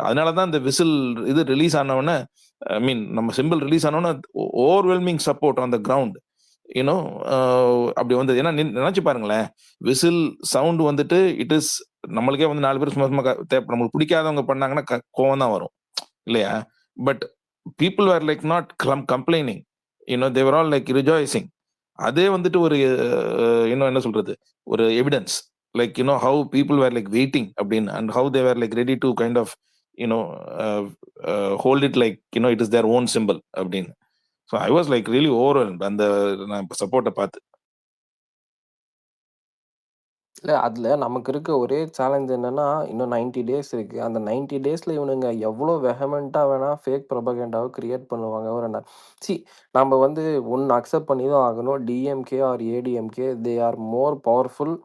அதனால தான் இந்த விசில் இது ரிலீஸ் ஆனவுடனே, ஐ மீன் நம்ம சிம்பிள் ரிலீஸ் ஆனவுடனே overwhelming support on the ground. அப்படி வந்தது. ஏன்னா நினைச்சு பாருங்களேன், விசில் சவுண்ட் வந்துட்டு இட் இஸ் நம்மளுக்கே வந்து 4 பேர் சும்மா சும்மா நம்மளுக்கு பிடிக்காதவங்க பண்ணாங்கன்னா கோவம் தான் வரும் இல்லையா? But people are like not complaining, they're all like rejoicing. அதே வந்துட்டு ஒரு என்ன சொல்றது, ஒரு evidence like how people were like waiting அப்படின்னு, and how they were like ready to kind of hold it like it is their own symbol அப்படின்னு. So I was like really overwhelmed அந்த நான் சப்போர்ட்டை பார்த்து. இல்ல அதுல நமக்கு இருக்க ஒரே சேலஞ்ச் என்னன்னா, இன்னும் 90 டேஸ் இருக்கு. அந்த 90 டேஸ்ல இவனுங்க எவ்வளோ வெஹமென்ட்டா வேணா ஃபேக் ப்ரொபகண்டாவ கிரியேட் பண்ணுவாங்க. நம்ம வந்து ஒண்ணு அக்செப்ட் பண்ணி தான் ஆகணும். DMK or ADMK they are more powerful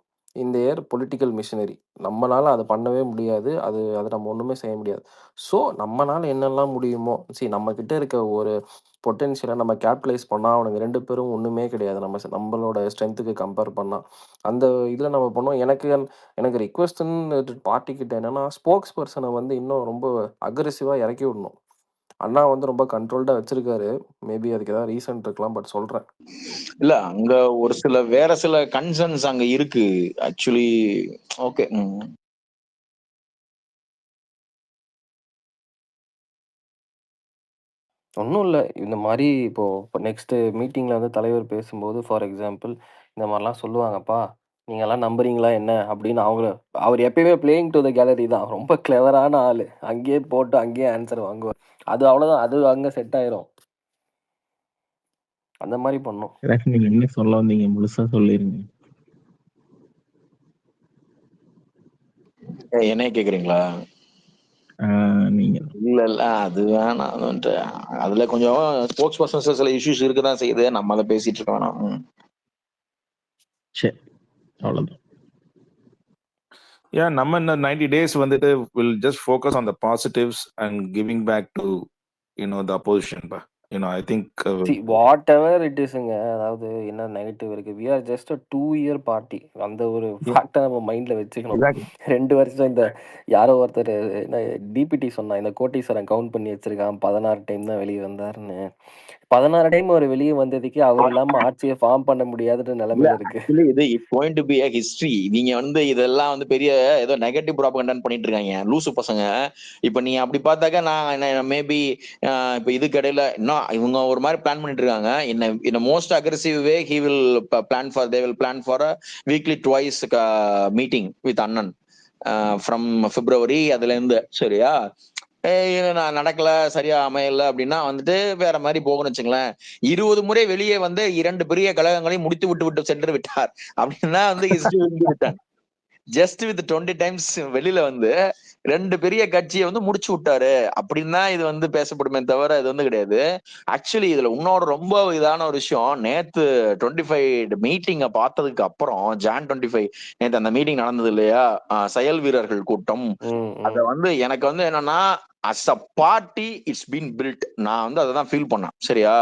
in their political machinery. நம்மனால அத பண்ணவே முடியாது. அது நம்ம ஒண்ணுமே செய்ய முடியாது. ஸோ நம்மனால என்னெல்லாம் முடியுமோ, நம்ம கிட்ட இருக்க ஒரு பொட்டன்ஷியல நம்ம கேபிட்டலைஸ் பண்ணா, அவனுங்க 2 பேரும் ஒண்ணுமே கிடையாது. நம்மளோட ஸ்ட்ரென்த்துக்கு கம்பேர் பண்ணா. அந்த இதுல நம்ம பண்ணோம். எனக்கு ரிக்வெஸ்ட்ன்னு பார்ட்டி கிட்ட என்னன்னா, ஸ்போக்ஸ் பெர்சன வந்து இன்னும் ரொம்ப அக்ரெசிவா இறக்கி விடணும். அண்ணா வந்து ரொம்ப கண்ட்ரோல்டா வச்சிருக்காரு. மேபி அதுக்கு ஏதாவது ரீசன் இருக்கலாம். பட் சொல்றேன். இல்ல அங்க ஒரு வேற சில கன்சர்ன்ஸ் அங்க இருக்கு ஆக்சுவலி. ஓகே. ஒண்ணும் இல்ல. இந்த மாரி இப்போ நெக்ஸ்ட் மீட்டிங்ல வந்து தலைவர் பேசும்போது ஃபார் எக்ஸாம்பிள் இந்த மாரிலாம் சொல்லுவாங்கப்பா. நீங்கலாம் நம்புறீங்களா என்ன? அப்படின்னு அவர் எப்பயுமே பிளேயிங் டூ த கேலரி தான். ரொம்ப கிளவரான ஆளு. அங்கேயே போட்டு அங்கேயே ஆன்சர் வாங்குவார். அது அவ்வளோதான். அது அங்க செட் ஆயிரும். அந்த மாரி பண்ணும். நீங்க என்ன சொல்ல வந்தீங்க முழுசா சொல்லிருங்க. என்னைய கேக்குறீங்களா? நீங்க இல்ல அது வேணாம். அது வந்துட்டு அதுல கொஞ்சம் ஸ்போக்ஸ் பர்சன்ஸ் சில இஷ்யூஸ் இருக்குதான் செய்யுது. நம்ம அதை பேசிட்டு இருக்க வேணாம். சரி, அவ்வளவுதான். Yeah, நம்ம இந்த 90 days வந்துட்டு will just focus on the positives and giving back to the opposition. I think whatever it இஸ்ங்க. அதாவது என்ன நெகட்டிவ் இருக்கு. We are just 2 year party. அந்த ஒரு ஃபேக்டை நம்ம மைண்ட்ல வச்சுக்கணும். 2 வருஷம் இந்த யாரோ ஒருத்தர் என்ன டிபிடி சொன்னா, இந்த கோட்டீஸ்வரன் கவுண்ட் பண்ணி வச்சிருக்கான். 16 டைம் தான் வெளியே வந்தாருன்னு. 16 டைம் ஒரு வெளியே வந்ததுக்கு அவர் இல்லாம ஆட்சியை ஃபார்ம் பண்ண முடியாதுன்ற நிலைமையில இருக்கு. இது it's going to be a history. நீங்க வந்து இதெல்லாம் வந்து பெரிய ஏதோ நெகட்டிவ் ப்ராபகண்டா பண்ணிட்டு இருக்காங்க லூசு பசங்க. இப்ப நீங்க அப்படி பார்த்தாக்க நான் மேபி இப்ப இதுக்கு இடையில இன்னும் இவங்க ஒரு மாதிரி பிளான் பண்ணிட்டு இருக்காங்க. in a most aggressive way he will plan for a weekly twice meeting with அண்ணன் from February. அதுல இருந்து சரியா நான் நடக்கல, சரியா அமையல அப்படின்னா வந்துட்டு வேற மாதிரி போகணும்னு வச்சுங்களேன். 20 முறை வெளியே வந்து 2 பெரிய கழகங்களையும் முடித்து விட்டு சென்று விட்டார் அப்படின்னா வந்து ஜஸ்ட் வித் 20 டைம்ஸ் வெளியில வந்து 2 பெரிய கட்சியை வந்து முடிச்சு விட்டாரு அப்படின்னா இது வந்து பேசப்படுமே தவிர இது வந்து கிடையாது. ஆக்சுவலி இதுல இன்னொரு ரொம்ப இதான ஒரு விஷயம், நேத்து 25 மீட்டிங்க பார்த்ததுக்கு அப்புறம் Jan 25 நேத்து அந்த மீட்டிங் நடந்தது இல்லையா, செயல் வீரர்கள் கூட்டம். அத வந்து எனக்கு வந்து என்னன்னா as a party it's been built. நான் வந்து அதான் ஃபீல் பண்ணேன். சரியா,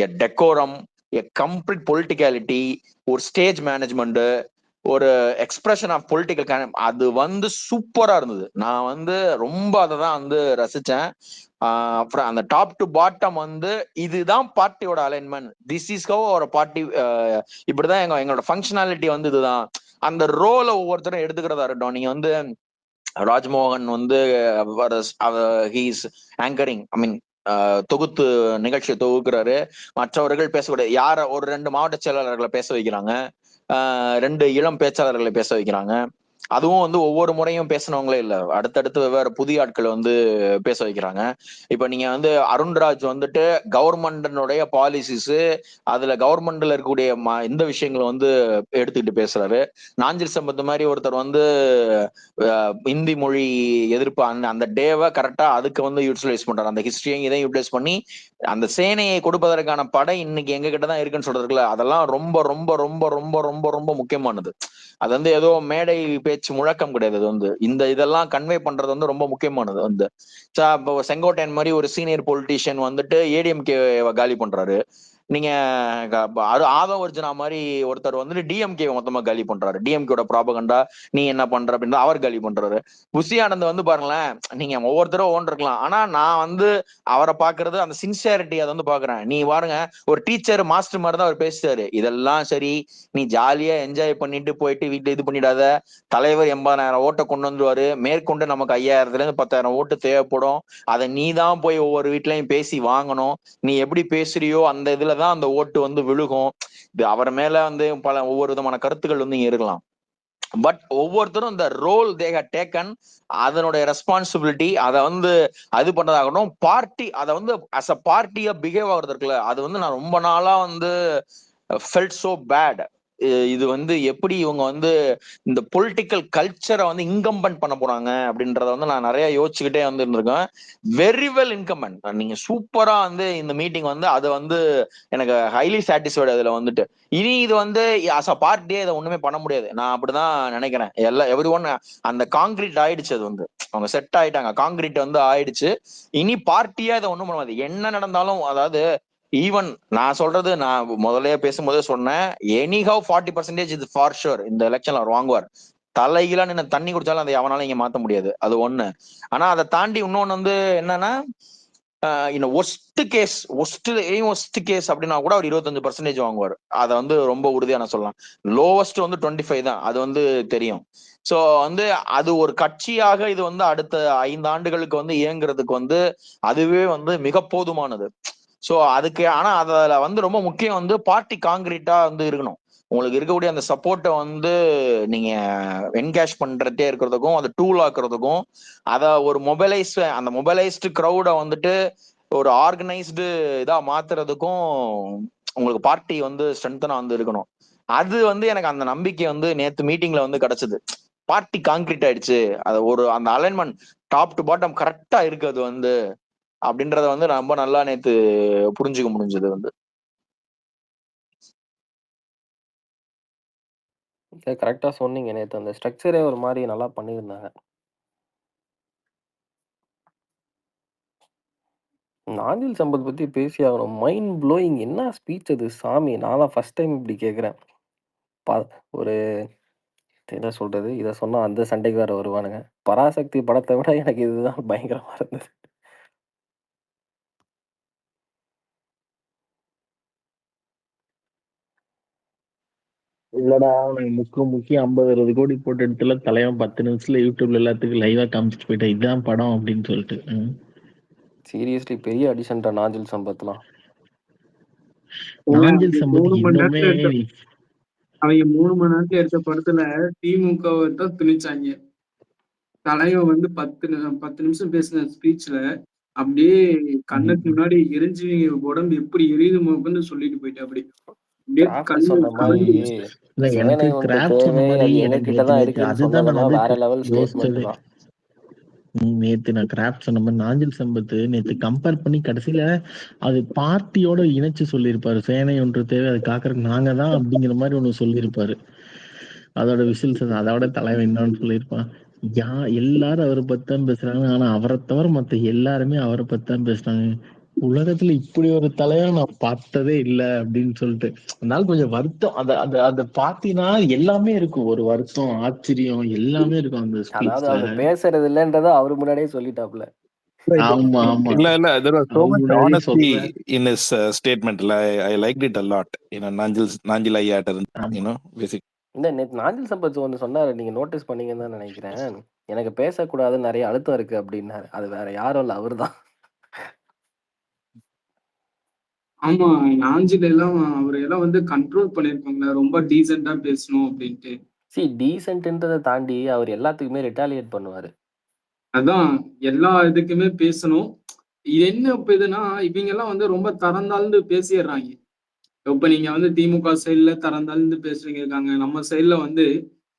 a decorum, a complete politicality, ஒரு ஸ்டேஜ் மேனேஜ்மெண்ட், ஒரு எக்ஸ்பிரஷன் ஆஃப் பொலிட்டிக்கல், அது வந்து சூப்பரா இருந்தது. நான் வந்து ரொம்ப அதை தான் வந்து ரசிச்சேன். அந்த டாப் டு பாட்டம் வந்து இதுதான் பார்ட்டியோட அலைன்மெண்ட். திஸ் இஸ் ஹவ் ஒரு பார்ட்டி, இப்படிதான் எங்களோட ஃபங்க்ஷனாலிட்டி வந்து இதுதான். அந்த ரோலை ஒவ்வொருத்தரும் எடுத்துக்கிறதா இருக்கட்டும். நீங்க வந்து ராஜ்மோகன் வந்து ஹீஸ் ஆங்கரிங், ஐ மீன் தொகுத்து நிகழ்ச்சியை தொகுக்கிறாரு. மற்றவர்கள் பேசக்கூடிய ஒரு 2 மாவட்ட செயலாளர்களை பேச வைக்கிறாங்க, 2 இளம் பேச்சாளர்களை பேச வைக்கிறாங்க. அதுவும் வந்து ஒவ்வொரு முறையும் பேசினவங்களே இல்ல, அடுத்தடுத்து வெவ்வேறு புதிய ஆட்களை வந்து பேச வைக்கிறாங்க. இப்ப நீங்க வந்து அருண்ராஜ் வந்துட்டு கவர்மெண்டினுடைய பாலிசிஸ், அதுல கவர்மெண்ட்ல இருக்கக்கூடிய இந்த விஷயங்களை வந்து எடுத்துக்கிட்டு பேசுறாரு. நாஞ்சில் சம்பத் மாதிரி ஒருத்தர் வந்து இந்தி மொழி எதிர்ப்பு அந்த டேவை கரெக்டா அதுக்கு வந்து யூட்டிலைஸ் பண்றாரு. அந்த ஹிஸ்டரியையும் இதையும் யூட்டிலைஸ் பண்ணி அந்த சேனையை கொடுப்பதற்கான படை இன்னைக்கு எங்க கிட்டதான் இருக்குன்னு சொல்றதுக்குல அதெல்லாம் ரொம்ப ரொம்ப ரொம்ப ரொம்ப ரொம்ப ரொம்ப முக்கியமானது. அது வந்து ஏதோ மேடை பேச்சு முழக்கம் கிடையாது. அது வந்து இதெல்லாம் கன்வே பண்றது வந்து ரொம்ப முக்கியமானது. வந்து இப்போ செங்கோட்டையன் மாதிரி ஒரு சீனியர் பொலிட்டீஷியன் வந்துட்டு ஏடிஎம்கே காலி பண்றாரு. நீங்க ஆதவ அர்ஜுனா மாதிரி ஒருத்தர் வந்துட்டு டிஎம்கே மொத்தமா காலி பண்றாரு. டிஎம்கேட ப்ராபகண்டா நீ என்ன பண்ற அப்படின்னு அவர் காலி பண்றாரு. புஷி ஆனந்த் வந்து பாருங்களேன், நீங்க ஒவ்வொருத்தரும் ஓன் இருக்கலாம், ஆனா நான் வந்து அவரை பாக்குறது அந்த சின்சியாரிட்டி அதை வந்து பாக்குறேன். நீ பாருங்க, ஒரு டீச்சர் மாஸ்டர் மாதிரி தான் அவர் பேசுறாரு. இதெல்லாம் சரி, நீ ஜாலியா என்ஜாய் பண்ணிட்டு போயிட்டு வீட்டுல இது பண்ணிடாத. தலைவர் 80,000 ஓட்டை கொண்டு வந்துருவாரு. மேற்கொண்டு நமக்கு 5,000ல இருந்து 10,000 ஓட்டு தேவைப்படும். அதை நீ தான் போய் ஒவ்வொரு வீட்லயும் பேசி வாங்கணும். நீ எப்படி பேசுறியோ அந்த இதுலதான் அந்த ஓட்டு வந்து விழுகும். இது அவர் மேல வந்து பல ஒவ்வொரு விதமான கருத்துக்கள் வந்து இங்க இருக்கலாம். பட் ஒவ்வொருத்தரும் இந்த ரோல் தே ஹேட் டேக்கன், அதனுடைய ரெஸ்பான்சிபிலிட்டி, அதை வந்து அது பண்ணதாகட்டும், பார்ட்டி அதை வந்து அஸ் அ பார்ட்டியா பிஹேவ் ஆகுறது இருக்குல்ல, அது வந்து நான் ரொம்ப நாளா வந்து ஃபெல்ட் சோ பேட். இது வந்து எப்படி இவங்க வந்து இந்த பொலிட்டிக்கல் கல்ச்சரை வந்து இன்கம்பன்ட் பண்ண போறாங்க அப்படின்றத வந்து நான் நிறைய யோசிச்சுக்கிட்டே வந்து இருந்திருக்கேன். Very well incumbent. நீங்க சூப்பரா வந்து இந்த மீட்டிங் வந்து அதை வந்து எனக்கு ஹைலி சாட்டிஸ்ஃபைடு. அதுல வந்துட்டு இனி இது வந்து அஸ் அ பார்ட்டியே இதை ஒண்ணுமே பண்ண முடியாது, நான் அப்படிதான் நினைக்கிறேன். எவ்ரி ஒன் அந்த காங்கிரீட் ஆயிடுச்சு. அது வந்து அவங்க செட் ஆயிட்டாங்க, காங்கிரீட் வந்து ஆயிடுச்சு. இனி பார்ட்டியா இதை ஒண்ணும் பண்ண முடியாது. என்ன நடந்தாலும், அதாவது ஈவன் நான் சொல்றது, நான் முதல்ல பேசும்போதே சொன்னேன், எனிஹவ் 40% இது ஃபார் ஷூர் இந்த எலெக்ஷன்ல அவர் வாங்குவார். தலைகீழா நின்று தண்ணி குடிச்சாலும் அதை அவனால இங்க மாத்த முடியாது, அது ஒண்ணு. ஆனா அதை தாண்டி இன்னொன்னு வந்து என்னன்னா, ஒஸ்ட் கேஸ் அப்படின்னா கூட அவர் 25% வாங்குவார். அதை வந்து ரொம்ப உறுதியா நான் சொல்லலாம். லோவஸ்ட் வந்து 25 தான், அது வந்து தெரியும். சோ வந்து அது ஒரு கட்சியாக இது வந்து அடுத்த 5 ஆண்டுகளுக்கு வந்து இயங்குறதுக்கு வந்து அதுவே வந்து மிக போதுமானது. சோ அதுக்கு, ஆனா அதுல வந்து ரொம்ப முக்கியம் வந்து பார்ட்டி காங்கிரீட்டா வந்து இருக்கணும். உங்களுக்கு இருக்கக்கூடிய அந்த சப்போர்ட்டை வந்து நீங்க என்கேஷ் பண்றதே இருக்கிறதுக்கும், அதை டூல் ஆக்குறதுக்கும், அதை ஒரு அந்த மொபைலைஸ்டு க்ரௌட வந்துட்டு ஒரு ஆர்கனைஸ்டு இதா மாத்துறதுக்கும் உங்களுக்கு பார்ட்டி வந்து ஸ்ட்ரென்த்தனா வந்து இருக்கணும். அது வந்து எனக்கு அந்த நம்பிக்கை வந்து நேத்து மீட்டிங்ல வந்து கிடைச்சது. பார்ட்டி காங்கிரீட் ஆயிடுச்சு, அது ஒரு அந்த அலைன்மெண்ட் டாப் டு பாட்டம் கரெக்டா இருக்கு அது வந்து, அப்படின்றத வந்து ரொம்ப நல்லா நேத்து புரிஞ்சுக்க முடிஞ்சது வந்து. கரெக்டா சொன்னீங்க. நேத்து அந்த ஸ்ட்ரக்சரே ஒரு மாதிரி நல்லா பண்ணியிருந்தாங்க. நாஞ்சில் சம்பத் பத்தி பேசி ஆகணும். மைண்ட் ப்ளோயிங், என்ன ஸ்பீச் அது சாமி! நான்லாம் ஃபர்ஸ்ட் டைம் இப்படி கேட்குறேன். ஒரு என்ன சொல்றது, இதை சொன்னா அந்த சண்டைக்கு வேற வருவானுங்க. பராசக்தி படத்தை விட எனக்கு இதுதான் பயங்கரமா இருந்தது. இல்லடா, அவனுக்கு முக்கியம் 50-60 கோடி போட்ட இடத்துல தலைவன் 10 நிமிஷத்துல யூடியூப்ல எல்லாத்துக்கும் லைவா காமிச்சிட்டு போயிட்டேன், இதுதான் படம் அப்படின்னு சொல்லிட்டு. சீரியஸ்லி பெரிய அடிஷன்டா நாஞ்சில் சம்பத்லாம். நாஞ்சில் சம்பத் இன்னுமே அவங்க 3 மணி நேரத்துல எடுத்த படத்துல திமுகவை தான் திணிச்சாங்க. தலைவன் வந்து 10 நிமிஷம் பேசின ஸ்பீச்ல அப்படியே கண்ணுக்கு முன்னாடி எரிஞ்சுவீங்க உடம்பு எப்படி எரியுது மோப்பன்னு சொல்லிட்டு போயிட்டு அப்படி கிராஃப்ட் சொன்ன மாதிரி சேனை ஒன்று தேவை, அது எங்ககிட்ட தான் இருக்குன்னு சொன்னதெல்லாம் வேற லெவல் ஸ்டேட்மெண்ட் தான். நேத்து நான் கிராஃப்ட் சொன்ன மாதிரி நாஞ்சில் சம்பத் நேத்து கம்பேர் பண்ணி கடைசியில அது பார்ட்டியோட இணைச்சு சொல்லியிருப்பாரு. சேனை ஒன்று தேவை, அது காக்கறதுக்கு நாங்க தான் அப்படிங்கிற மாதிரி ஒண்ணு சொல்லியிருப்பாரு. அதோட விசில்ஸ் அதோட தலைவன் என்னன்னு சொல்லியிருப்பான். எல்லாரும் அவரை பத்தி தான் பேசுறாங்க, ஆனா அவரை தவிர மத்த எல்லாருமே அவரை பத்தி தான் பேசுறாங்க. உலகத்துல இப்படி ஒரு தலைவன் நான் பார்த்ததே இல்ல அப்படின்னு சொல்லிட்டு. அதனால கொஞ்சம் வருத்தம். அத பாத்தீங்கன்னா எல்லாமே இருக்கும், ஒரு வருத்தம், ஆச்சரியம் எல்லாமே இருக்கும் அந்த அதாவது அவர் பேசுறது இல்லன்றத அவரு முன்னாடியே சொல்லிட்டாப்ல. ஆமா ஆமா இல்ல there was so much honesty in his statement. I liked it a lot. Nanjil ஐயாட்ட இருந்து basic. இந்த நேத்து நாஞ்சில் சம்பத் ஒன்று சொன்னாரு, நீங்க நோட்டீஸ் பண்ணீங்கன்னு தான் நினைக்கிறேன். எனக்கு பேசக்கூடாது, நிறைய அழுத்தம் இருக்கு அப்படின்னாரு. அது வேற யாரும் இல்ல, அவரு தான். ஆமா, நாஞ்சில் எல்லாம் அவரையெல்லாம் வந்து கண்ட்ரோல் பண்ணிருப்பாங்க, ரொம்ப டீசெண்டா பேசணும் அப்படின்ட்டு. டீசென்ட்ன்றதை தாண்டி அவர் எல்லாத்துக்குமே ரிட்டாலியேட் பண்ணுவாரு. அதான் எல்லா இதுக்குமே பேசணும். இது என்ன இப்ப இதுன்னா, இவங்க எல்லாம் வந்து ரொம்ப தரந்தாழ்ந்து பேசிடுறாங்க. இப்ப நீங்க வந்து திமுக சைட்ல தரந்தாழ்ந்து பேசுறீங்க இருக்காங்க, நம்ம சைட்ல வந்து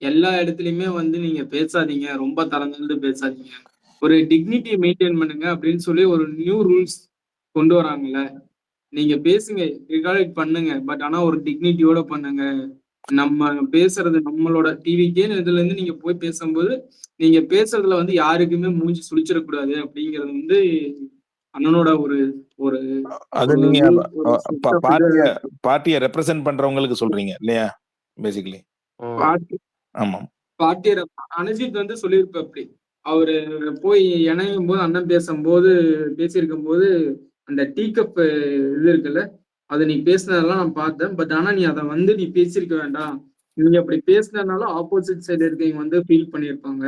எல்லா இடத்துலயுமே வந்து நீங்க பேசாதீங்க, ரொம்ப தரந்தாழ்ந்து பேசாதீங்க, ஒரு டிக்னிட்டி மெயின்டைன் பண்ணுங்க அப்படின்னு சொல்லி ஒரு நியூ ரூல்ஸ் கொண்டு வராங்கல்ல. நீங்க பேசுங்க, ரெகார்ட் பண்ணுங்க, பட் ஆனா ஒரு டிக்னிட்டியோட பண்ணுங்க. நம்ம பேசுறது நம்மளோட டிவிக்கேன்னு இதுல இருந்து நீங்க போய் பேசும்போது நீங்க பேசுறதுல வந்து யாருக்குமே மூஞ்சி சுழிச்சிடக்கூடாது அப்படிங்கிறது வந்து அண்ணனோட ஒரு ஒரு அது ஒரு நீங்க இது ஒரு set of இது பார்ட்டியை ரெப்ரசென்ட் பண்றவங்களுக்கு சொல்றீங்க இல்லையா? பேசிக்கலி பார்ட்டி ஆமா. பார்ட்டியர் அனுஜித் வந்து சொல்லியிருப்ப அப்படி அவரு போய் இணையும் போது அண்ணன் பேசியிருக்கும் போது அந்த டீ கப் இது இருக்குல்ல, அது நீ பேசினதெல்லாம் நான் பார்த்தேன். பட் ஆனா நீ அதை வந்து நீ பேசியிருக்க வேண்டாம். நீங்க அப்படி பேசினதுனால ஆப்போசிட் சைடு இருக்கவங்க வந்து ஃபீல் பண்ணியிருப்பாங்க.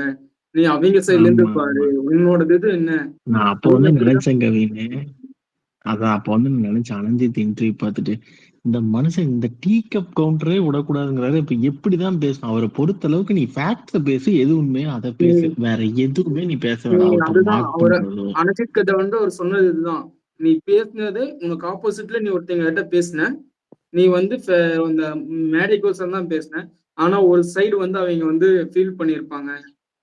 நீ அவங்க சைட்ல இருந்து ஆமா பாரு, ஆமா உன்னோடது இது என்ன. நான் அப்போ வந்து நினைச்சேன் கவின்னு, அதான் அப்போ வந்து நினைச்சேன் அனஞ்சித் இன்டர்வியூ பார்த்துட்டு இந்த மனுஷன் இந்த டீ கப் கவுண்டரே விடக்கூடாதுங்கிறாரு. இப்ப எப்படிதான் பேசணும்? அவரை பொறுத்த அளவுக்கு நீ ஃபேக்ட்ஸ பேசு, எது உண்மையோ அதை பேசு, வேற எதுவுமே நீ பேச வேணாம். அவர்கிட்ட அதுதான் மார்க் அவரை பண்றதோ அனுஜித் கிட்ட வந்து அவர் சொன்னது இதுதான். நீ பேசினது உனக்கு ஆப்போசிட்ல நீ ஒருத்தங்க கிட்ட பேசின, நீ வந்து அந்த மேடைக்கோசம் தான் பேசின. ஆனா ஒரு சைடு வந்து அவங்க வந்து ஃபீல் பண்ணியிருப்பாங்க.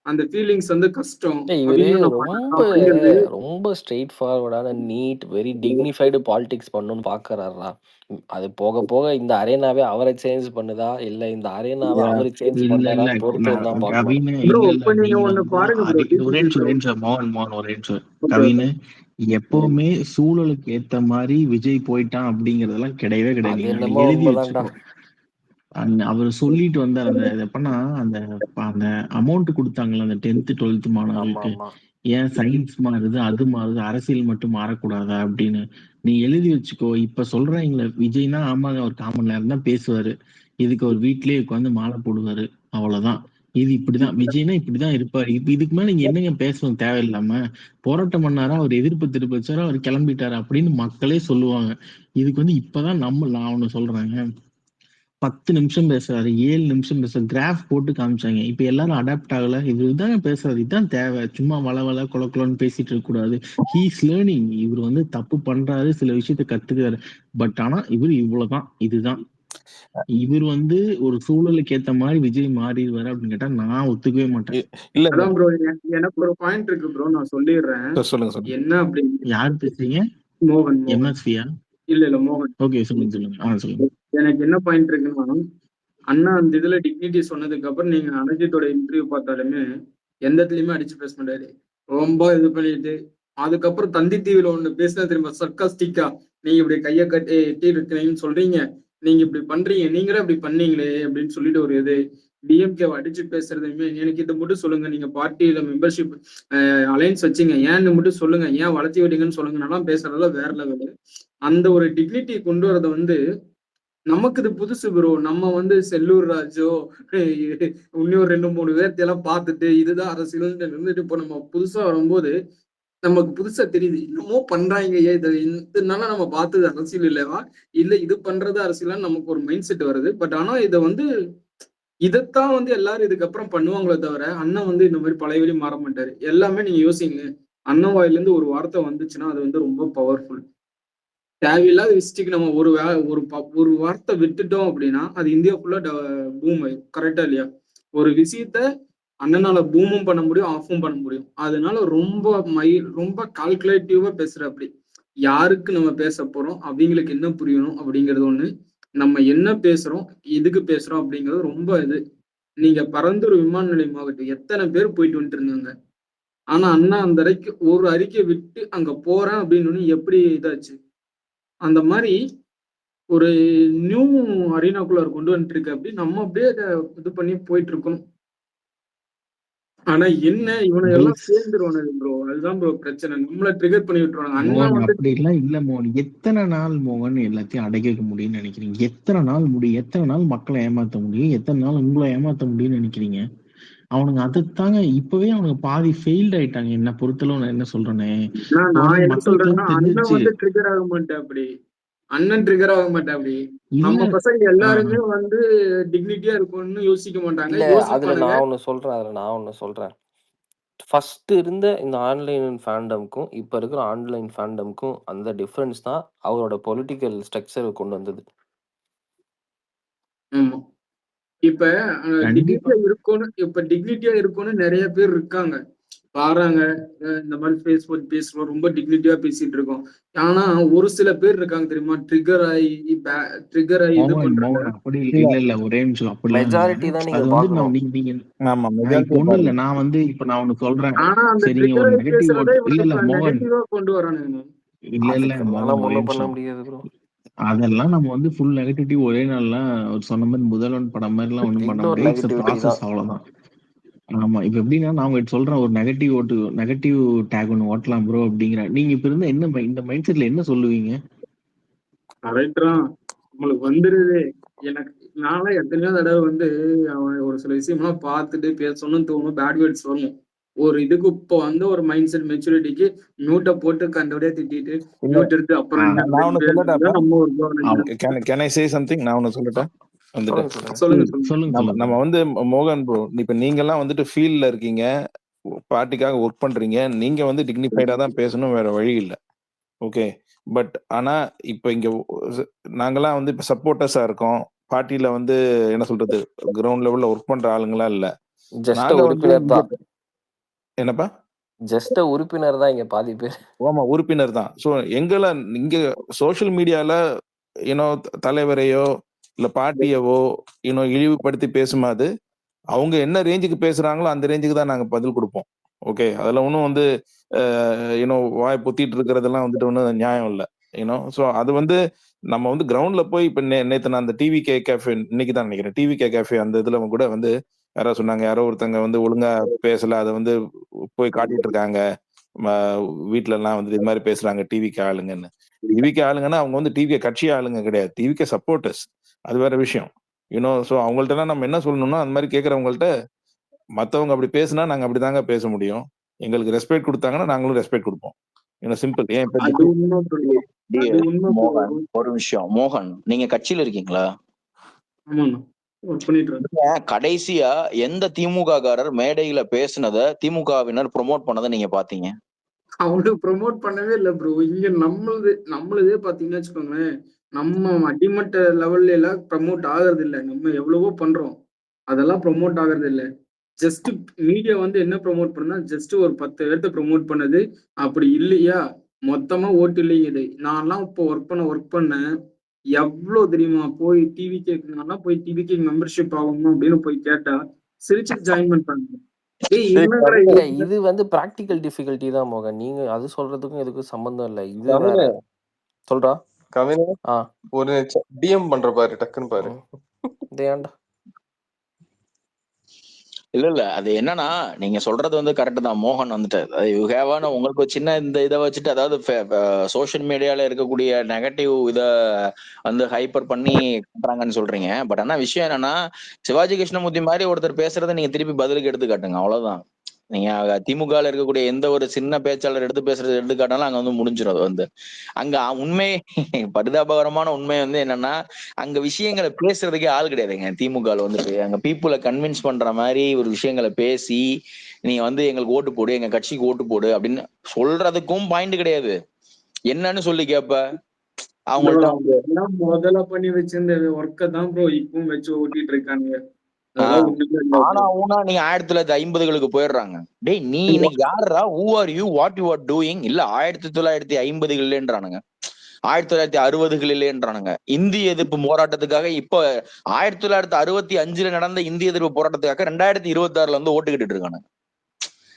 அந்த ஃபீலிங்ஸ் வந்து கஷ்டம். இவரு அப்படின்னு அப்படிங்கிறது ரொம்ப ஸ்ட்ரெயிட் ஃபார்வர்டான நீட் வெரி டிக்னிஃபைடு பாலிடிக்ஸ் பண்ணணும்னு பாக்குறாரா? அது போக போக இந்த அரேனாவே அவரை சேஞ்ச் பண்ணுதா இல்ல இந்த அரேனாவை அவரு சேஞ்ச் இல்ல இல்ல பண்றாரான்னு பொறுத்து தான் பார்க்கணும். கவின்னு ப்ரோ இல்ல இல்ல இப்ப நீங்க நீங்க ஒண்ணு வந்து பாருங்க ப்ரோ, ஒரே நிமிஷம் மோகன் ஒரே நிமிஷம் ஓகே கவின்னு எப்பவுமே சூழலுக்கு ஏத்த மாதிரி விஜய் போயிட்டான் அப்படிங்கறதெல்லாம் கிடையவே கிடையாது. அது நீங்க என்னமோ எழுதி உண்மைதான்டா. வச்சுக்கோ. அவர் சொல்லிட்டு வந்தார் அந்த இது எப்படின்னா அந்த அந்த அமௌண்ட் கொடுத்தாங்கல்ல அந்த 10th 12th ஆமா மாணவர்களுக்கு, ஆமா ஏன் சயின்ஸ் மாறுது அது மாறுது அரசியல் மட்டும் மாறக்கூடாதா அப்படின்னு நீ எழுதி வச்சுக்கோ. இப்ப சொல்றாங்களே விஜய்னா ஆமாங்க ஒரு 1/4 மணி நேரம் தான் பேசுவாரு, இதுக்கு ஒரு வீட்லயே உட்காந்து மாலை போடுவாரு, அவ்வளவுதான். இது இப்படிதான் விஜய்னா இப்படிதான் இருப்பாரு. இதுக்கு மேல நீங்க என்னங்க பேசணும்? தேவையில்லாம போராட்டம் பண்ணாரா, அவர் எதிர்ப்பு திருப்பி வச்சாரா, அவர் கிளம்பிட்டாரா அப்படின்னு மக்களே சொல்லுவாங்க. இதுக்கு வந்து இப்பதான் நான் ஒண்ணு சொல்றேங்க, 10 நிமிஷம் பேசுறாரு, 7 நிமிஷம் பேசுறாரு, கிராஃப் போட்டு காமிச்சாங்க. இப்ப எல்லாரும் அடாப்ட் ஆகல. இதுதான் பேசுறாரு, இதுதான் தேவை. சும்மா வள கொலன்னு பேசிட்டு இருக்க கூடாது. He's learning. இவர் வந்து தப்பு பண்றாரு, சில விஷயத்த கத்துக்கிறாரு. பட் ஆனா இவர் இவ்வளவுதான், இதுதான். இவர் வந்து ஒரு சூழலுக்கு ஏத்த மாதிரி விஜய் மாறிடுவாரு அப்படின்னு கேட்டா நான் ஒத்துக்கவே மாட்டேன். இல்ல அதான் ப்ரோ, எனக்கு ஒரு பாயிண்ட் இருக்கு ப்ரோ, நான் சொல்லிடுறேன். சொல்லுங்க. என்ன அப்படின்னு யார் பேசுறீங்க? மோகன் எம்எஸ்வியா? இல்ல மோகன். ஓகே சொல்லுங்க. சொல்லுங்க. எனக்கு என்ன பாயிண்ட் இருக்குன்னா, அண்ணா அந்த இதுல டிக்னிட்டி சொன்னதுக்கு அப்புறம் நீங்க அனஜித்தோட இன்டர்வியூ பார்த்தாலுமே எந்த இடத்துலயுமே அடிச்சு பேச மாட்டாரு. ரொம்ப இது பண்ணிட்டு அதுக்கப்புறம் தந்தி டிவில ஒண்ணு பேசினா திரும்ப சர்க்காஸ்டிக்கா, நீங்க இப்படி கைய கட்டி இருக்கிறீங்கன்னு சொல்றீங்க, நீங்க இப்படி பண்றீங்க, நீங்களே இப்படி பண்ணீங்களே அப்படின்னு சொல்லிட்டு ஒரு இது டிஎம்கே அடிச்சு பேசுறதுமே, எனக்கு இதை மட்டும் சொல்லுங்க, நீங்க பார்ட்டியில மெம்பர்ஷிப் அலைன்ஸ் வச்சுங்க, ஏன்னு மட்டும் சொல்லுங்க, ஏன் வளர்த்தி விட்டீங்கன்னு சொல்லுங்கன்னா பேசுறதெல்லாம் வேற லெவலு. அந்த ஒரு டிக்னிட்டி கொண்டு வரதை வந்து நமக்கு இது புதுசு ப்ரோ. நம்ம வந்து செல்லூர் ராஜோ இன்னும் 2-3 பேர்த்தையெல்லாம் பார்த்துட்டு இதுதான் அரசியல் இருந்துட்டு இப்போ நம்ம புதுசா வரும்போது நமக்கு புதுசா தெரியுது, இன்னமும் பண்றாங்க. இதனால நம்ம பார்த்தது அரசியல் இல்லவா, இல்ல இது பண்றது அரசியலான்னு நமக்கு ஒரு மைண்ட் செட் வருது. பட் ஆனா இதை வந்து இதைத்தான் வந்து எல்லாரும் இதுக்கப்புறம் பண்ணுவாங்களே தவிர அண்ணன் வந்து இந்த மாதிரி பழைய வழி மாற மாட்டாரு. எல்லாமே நீங்க யோசிங்க, அண்ணன் வாயிலிருந்து ஒரு வார்த்தை வந்துச்சுன்னா அது வந்து ரொம்ப பவர்ஃபுல். தேவையில்லாத விஷயத்துக்கு நம்ம ஒரு வார்த்தை விட்டுட்டோம் அப்படின்னா அது இந்தியா ஃபுல்லா பூம் ஆயிடும். கரெக்டா இல்லையா? ஒரு விஷயத்த அண்ணனால பூமும் பண்ண முடியும், ஆஃபும் பண்ண முடியும். அதனால ரொம்ப கால்குலேட்டிவா பேசுற அப்படி யாருக்கு நம்ம பேச போறோம், அவங்களுக்கு என்ன புரியணும் அப்படிங்கிறது ஒண்ணு, நம்ம என்ன பேசுறோம், எதுக்கு பேசுறோம் அப்படிங்கிறது ரொம்ப இது. நீங்க பரந்தூர் விமான நிலையம் ஆகட்டும், எத்தனை பேர் போயிட்டு வந்துட்டு இருந்தாங்க. ஆனா அண்ணா அந்த ஒரு அறிக்கை விட்டு அங்க போறேன் அப்படின்னு எப்படி இதாச்சு. அந்த மாதிரி ஒரு நியூ அரீனாக்குள்ள கொண்டு வந்துட்டு இருக்கு. அப்படி நம்ம அப்படியே இது பண்ணி போயிட்டு இருக்கணும். ஆனா என்ன இவனை எல்லாம் சேர்ந்துருவானு ப்ரோ, அதுதான் ப்ரோ பிரச்சனை. நம்மள ட்ரிகர் பண்ணி விட்டுருவாங்க. அண்ணா வந்து அப்படி எல்லாம் இல்ல மோகன். எத்தனை நாள் மோகன் எல்லாத்தையும் அடக்கி வைக்க முடியும்னு நினைக்கிறீங்க? எத்தனை நாள் முடியும்? எத்தனை நாள் மக்களை ஏமாத்த முடியும்? எத்தனை நாள் உங்களை ஏமாத்த முடியும்னு நினைக்கிறீங்க? அவனுங்க அதைத்தாங்க இப்பவே அவனுக்கு பாதி ஃபெயில்ட் ஆயிட்டாங்க. என்ன பொறுத்தளவு நான் என்ன சொல்றேனே, நான் என்ன சொல்றேன்னா அண்ணன் தெரிஞ்சிருச்சு. வந்து ட்ரிகர் ஆக மாட்டேன். அப்படி அண்ணன் ட்ரிகர் ஆக மாட்டேன். அப்படி நம்ம பசங்க எல்லாருமே வந்து டிக்னிட்டியா இருக்கும்னு யோசிக்க மாட்டாங்க. அதுல நான் ஒண்ணு சொல்றேன். ஃபர்ஸ்ட் இருந்த இந்த ஆன்லைன் ஃபேண்டம்க்கும் இப்ப இருக்கிற ஆன்லைன் ஃபேண்டம்க்கும் அந்த டிஃபரன்ஸ் தான் அவரோட பொலிட்டிக்கல் ஸ்ட்ரக்சர் கொண்டு வந்தது. ஆமா, இப்ப டிக்னிட்டியா இருக்கும்னு நிறைய பேர் இருக்காங்க, பாருங்க. இந்த மாதிரி பேஸ்புக் பேசுறோம், ரொம்ப டிக்னிட்டியா பேசிட்டு இருக்கோம். ஆனா ஒரு சில பேர் இருக்காங்க தெரியுமா, ட்ரிகர் ஆகி இது பண்றாங்க. அப்படி இல்ல ஒரே நிமிஷம். அப்படி மெஜாரிட்டி தான் நீங்க பார்க்கணும். ஒண்ணு இல்ல, நான் வந்து இப்ப நான் ஒண்ணு சொல்றேன். ஆனா அந்த சரிங்க, ஒரு நெகட்டிவ் பேசுறதே இல்ல மோகன் நெகட்டிவா கொண்டு வரானுங்க. இல்ல இல்ல அதுக்கெல்லாம் ஒரே ஒண்ணும் பண்ண நிமிஷம். முடியாது ப்ரோ. அதெல்லாம் நம்ம வந்து ஃபுல் நெகட்டிவிட்டி ஒரே நாள்லாம் அவர் சொன்ன மாதிரி முதல்வன் படம் மாதிரிலாம் ஒன்றும் பண்ண இது ஒரு முடியாது. இட்ஸ் நெகட்டிவிட்டி ப்ராசஸ், தான். அவ்வளோதான். ஆமா, இப்ப எப்படின்னா நான் உங்ககிட்ட சொல்றேன், ஒரு நெகட்டிவ் டேக் ஒன்று ஓட்டலாம் ப்ரோ அப்படிங்கிறேன். நீங்க இப்ப இருந்தா என்ன இந்த மைண்ட் செட்ல என்ன சொல்லுவீங்க? கரெக்டான் நம்மளுக்கு வந்துருது. எனக்கு நான்லாம் எத்தனையோ தடவை வந்து அவன் ஒரு சில விஷயம்லாம் பார்த்துட்டு பேசணும்னு தோணும், பேட் வேர்ட்ஸ் வரும். ஒரு இதுக்கு இப்போ வந்து ஒரு மைண்ட் செட் மெச்சூரிட்டிக்கு மியூட்டை போட்டு கண்டபடியே திட்டிட்டு இல்ல மியூட் எடுத்து அப்புறம் என்ன நான் அப்படின்னு ஒண்ணு பேசுறது சொல்லட்டாப்பா, நம்ம ஒரு கவனம். Can I say something? நான் ஒண்ணு சொல்லட்டா வந்துட்டு? சொல்லுங்க. சொல்லுங்க சொல்லுங்க. சொல்லுங்க நம்ம சொல்லுங்க. வந்து மோகன் ப்ரோ, இப்ப நீங்க எல்லாம் வந்துட்டு ஃபீல்ட்ல இருக்கீங்க, பார்ட்டிக்காக ஒர்க் பண்றீங்க, நீங்க வந்து டிக்னிஃபைடா தான் பேசணும், வேற வழி இல்ல. ஓகே. பட் ஆனா இப்ப இங்க நாங்கெல்லாம் வந்து இப்ப சப்போர்ட்டர்ஸா இருக்கோம். பார்ட்டில வந்து என்ன சொல்றது, கிரவுண்ட் லெவல்ல ஒர்க் பண்ற ஆளுங்களா இல்ல. ஜஸ்ட் நாங்க வந்து உறுப்பினர் இங்க தான். என்னப்பா? ஜஸ்ட் உறுப்பினர் தான் இங்க பாதி பேர். ஆமா, உறுப்பினர் தான். ஸோ எங்கள இங்க சோஷியல் மீடியால தலைவரையோ இல்ல பார்ட்டியவோ இழிவுபடுத்தி பேசும்போது அவங்க என்ன ரேஞ்சுக்கு பேசுறாங்களோ அந்த ரேஞ்சுக்கு தான் நாங்க பதில் கொடுப்போம். ஓகே, அதுல ஒன்றும் வந்து வாய் பொத்திட்டு இருக்கிறதெல்லாம் வந்துட்டு ஒன்றும் நியாயம் இல்லை. ஸோ அது வந்து நம்ம வந்து கிரவுண்ட்ல போய் இப்ப நேத்து நான் அந்த டிவி கேஃபே இன்னைக்கு தான் நினைக்கிறேன், டிவி கேஃபே அந்த இதுல கூட வந்து யாரோ சொன்னாங்க, யாரோ ஒருத்தங்க வந்து ஒழுங்கா பேசல, அதை வந்து போய் காட்டிட்டு இருக்காங்க வீட்டுல எல்லாம் வந்து இது மாதிரி பேசுறாங்க டிவிக்கு ஆளுங்கன்னு. டிவிக்கு ஆளுங்கன்னா அவங்க வந்து டிவிக்கு கட்சி ஆளுங்க கிடையாது, டிவிக்கு சப்போர்ட்டர்ஸ். அது வேற விஷயம். ஸோ அவங்கள்ட்ட நம்ம என்ன சொல்லணும்னா, அந்த மாதிரி கேட்கறவங்கள்ட்ட மத்தவங்க அப்படி பேசுனா நாங்க அப்படிதாங்க பேச முடியும், எங்களுக்கு ரெஸ்பெக்ட் கொடுத்தாங்கன்னா நாங்களும் ரெஸ்பெக்ட் கொடுப்போம். சிம்பிள். ஏன் இப்ப அது உண்மை bro. அது உண்மை bro. மோகன், ஒரு விஷயம். மோகன், நீங்க கட்சியில இருக்கீங்களா? ஆமாண்ணா, ஒர்க் பண்ணிட்டு இருக்கேன். கடைசியா எந்த திமுக காரர் மேடையில பேசுனத திமுகவினர் ப்ரோமோட் பண்ணதை நீங்க பாத்தீங்க? அவனுக்கு ப்ரோமோட் பண்ணவே இல்லை ப்ரோ. இங்க நம்மளதே பாத்தீங்கன்னா வச்சுக்கோங்களேன், நம்ம அடிமட்ட லெவல்ல எல்லாம் ப்ரமோட் ஆகுறது இல்லை. நம்ம எவ்வளவோ பண்றோம், அதெல்லாம் ப்ரமோட் ஆகுறது இல்லை. ஜஸ்ட் மீடியா வந்து என்ன ப்ரமோட் பண்ணா, ஜஸ்ட் ஒரு 10 பேர்த்த ப்ரமோட் பண்ணது. அப்படி இல்லையா மொத்தமா ஓட்டு இல்லைங்குது. நான்லாம் இப்போ ஒர்க் பண்ணேன். எவ்வளவு தெரியுமா, போய் டிவி கேட்கணும்னா போய் டிவி கேக் மெம்பர்ஷிப் ஆகணும் அப்படின்னு போய் கேட்டா சிரிச்சு ஜாயின் பண்றாங்க. ஏய் என்னடா இல்ல, இது? இது வந்து பிராக்டிக்கல் டிஃபிகல்ட்டி தான் மோகன். நீங்க அது சொல்றதுக்கும் இதுக்கும் சம்பந்தம் இல்லை. இது வேற. கவினு, சொல்றா. கவினு, ஆ ஒரு டிஎம் பண்ற பாரு, டக்குன்னு பாரு. இது ஏன்டா? இல்ல அது என்னன்னா, நீங்க சொல்றது வந்து கரெக்ட் தான். மோகன் வந்துட்டு யூ ஹேவான உங்களுக்கு ஒரு சின்ன இந்த இதை வச்சுட்டு, அதாவது சோஷியல் மீடியால இருக்கக்கூடிய நெகட்டிவ் இத வந்து ஹைப்பர் பண்ணி பண்றாங்கன்னு சொல்றீங்க. பட் ஆனா விஷயம் என்னன்னா, சிவாஜி கிருஷ்ணமூர்த்தி மாதிரி ஒருத்தர் பேசுறதை நீங்க திருப்பி பதிலுக்கு எடுத்து காட்டுங்க, அவ்வளவுதான். நீங்க திமுகல இருக்கக்கூடிய எந்த ஒரு சின்ன பேச்சாளர் எடுத்து பேசுறது எடுத்துக்காட்டாலும் அங்க வந்து முடிஞ்சிடும். அது வந்து அங்க உண்மை பரிதாபகரமான உண்மை வந்து என்னன்னா, அங்க விஷயங்களை பேசுறதுக்கே ஆள் கிடையாதுங்க. திமுகல வந்துட்டு அங்க பீப்புளை கன்வின்ஸ் பண்ற மாதிரி ஒரு விஷயங்களை பேசி நீங்க வந்து எங்களுக்கு ஓட்டு போடு, எங்க கட்சிக்கு ஓட்டு போடு அப்படின்னு சொல்றதுக்கும் பாயிண்ட் கிடையாது. என்னன்னு சொல்லி கேப்ப அவங்கள்ட்ட வந்து எல்லாம் முதல்ல பண்ணி வச்சிருந்த ஒர்க்கை தான் ப்ரோ இப்பவும் வச்சு ஓட்டிட்டு இருக்காங்க. அதெல்லாம் ஒண்ணுமே இல்ல ஆனா bro. ஊனா நீங்க 1950களுக்கு போயிடுறாங்க. டேய் நீ இன்னைக்கு யாருடா, who are you, what you are doing? இல்ல 1950களிலேன்றானுங்க, 1960களிலேன்றானுங்க. இந்திய எதிர்ப்பு போராட்டத்துக்காக இப்ப 1965ல நடந்த இந்திய எதிர்ப்பு போராட்டத்துக்காக 2026ல வந்து ஓட்டுக்கிட்டு இருக்கானுங்க.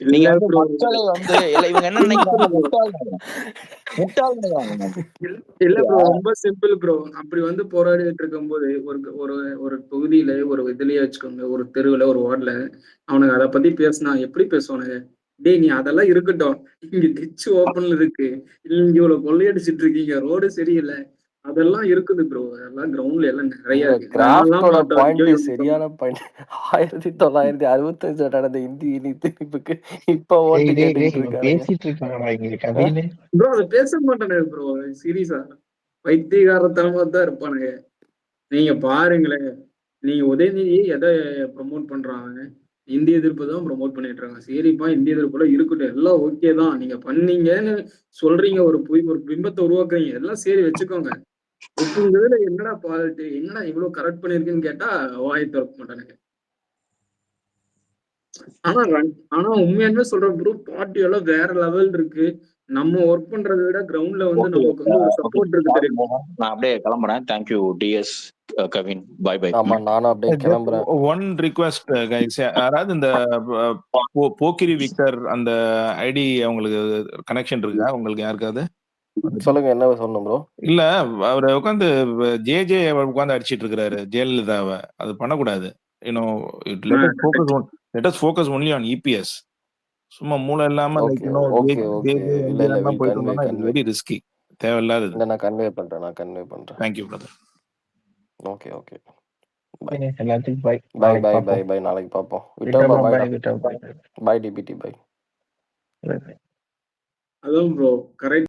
நீங்க இல்ல வந்து bro. மக்களை வந்து இல்ல இவங்க என்ன நினைக்கிறாங்க, முட்டாள்ங்க. இல்ல ப்ரோ, ரொம்ப சிம்பிள் ப்ரோ. அப்படி வந்து போராடிட்டு இருக்கும்போது ஒரு ஒரு ஒரு தொகுதியில ஒரு இதுலயே வச்சுக்கோங்க, ஒரு தெருவுல ஒரு வார்டுல அவனுக்கு அதை பத்தி பேசினா எப்படி பேசுவானுங்க? டேய் நீ அதெல்லாம் இருக்கட்டும், இங்க டிச் ஓப்பன்ல இருக்கு, இல்ல இங்க இவ்வளவு கொள்ளையடிச்சிட்டு இருக்கீங்க, ரோடு சரியில்லை, அதெல்லாம் இருக்குது ப்ரோ. அதெல்லாம் கிரவுண்ட்ல எல்லாம் நிறைய உங்க இருக்கு. நான்லாம் கிராஃப்டோட பார்த்தோம். பாயிண்ட் ஐயோ சரியான பாயிண்ட். 1965 நடந்த இந்தி இனி திணிப்புக்கு இப்ப ஓட்டு டேய் கேட்டுக்கிட்டு இவன் இருக்கானுங்க. பேசிட்டு இருக்காங்கடா இங்க கவின்னு. ப்ரோ அதை பேச மாட்டானே ப்ரோ, சீரியஸா வைத்தியகாரத்தனமா தான் இருப்பானுங்க. நீங்க பாருங்களேன், நீங்க உதயநிதியை எதை ப்ரமோட் பண்றாங்க? இந்திய எதிர்ப்பு தான் ப்ரமோட் பண்ணிட்டு இருக்காங்க. சரிப்பா, இந்திய எதிர்ப்புல இருக்கட்டும், எல்லாம் ஓகே தான். நீங்க பண்ணீங்கன்னு சொல்றீங்க, ஒரு பிம்பத்தை உருவாக்குறீங்க, எல்லாம் சரி வச்சுக்கோங்க. இப்போ உங்க இதுல என்னடா பாலிட்டு, என்னடா இவ்வளவு கரெக்ட் பண்ணிருக்குன்னு கேட்டா வாயை திறக்க மாட்டானுங்க. ஆனா உண்மையாலுமே சொல்ற ப்ரோ, பார்ட்டி எல்லாம் வேற லெவல் இருக்கு. நம்ம ஒர்க் பண்றதை விட கிரவுண்ட்ல வந்து நமக்கு வந்து ஒரு சப்போர்ட் இருக்கு தெரியும். நான் அப்படியே கிளம்புறேன். Thank you TS Kavin, bye bye. ஆமா, நானும் அப்படியே கிளம்புறேன். ஒன் ரிக்வெஸ்ட் கைஸ், யாராவது இந்த போக்கிரி விக்டர் அந்த ஐடி அவங்களுக்கு கனெக்ஷன் இருக்கா உங்களுக்கு யாருக்காவது? சொல்லுங்க, என்ன சொல்லணும் ப்ரோ? இல்ல அவரை உட்காந்து ஜேஜே உட்காந்து அடிச்சிட்டு இருக்கிறாரு ஜெயலலிதாவை. அது பண்ணக்கூடாது. You know let us focus only on EPS. சும்மா மூளை இல்லாம like okay, you know okay, okay. JJ இல்ல, இல்ல. எம்ஜிஆர்லாம் போயிட்டு கன்வே, இருந்தோம்னா இட் கன்வே. Very risky. தேவையில்லாதது. இல்ல, நான் கன்வே பண்றேன். Thank you brother. Okay, okay. ஓகேங்க, எல்லாத்துக்கும் பை. பை, நாளைக்கு பை, பை, பார்ப்போம். பை. நாளைக்கு பார்ப்போம். விட்டா விட்டோபா, bro, பாய்டா. bye, விட்டா bye. பை டிபிடி, பை. Bye. அதான் ப்ரோ கரெக்ட்.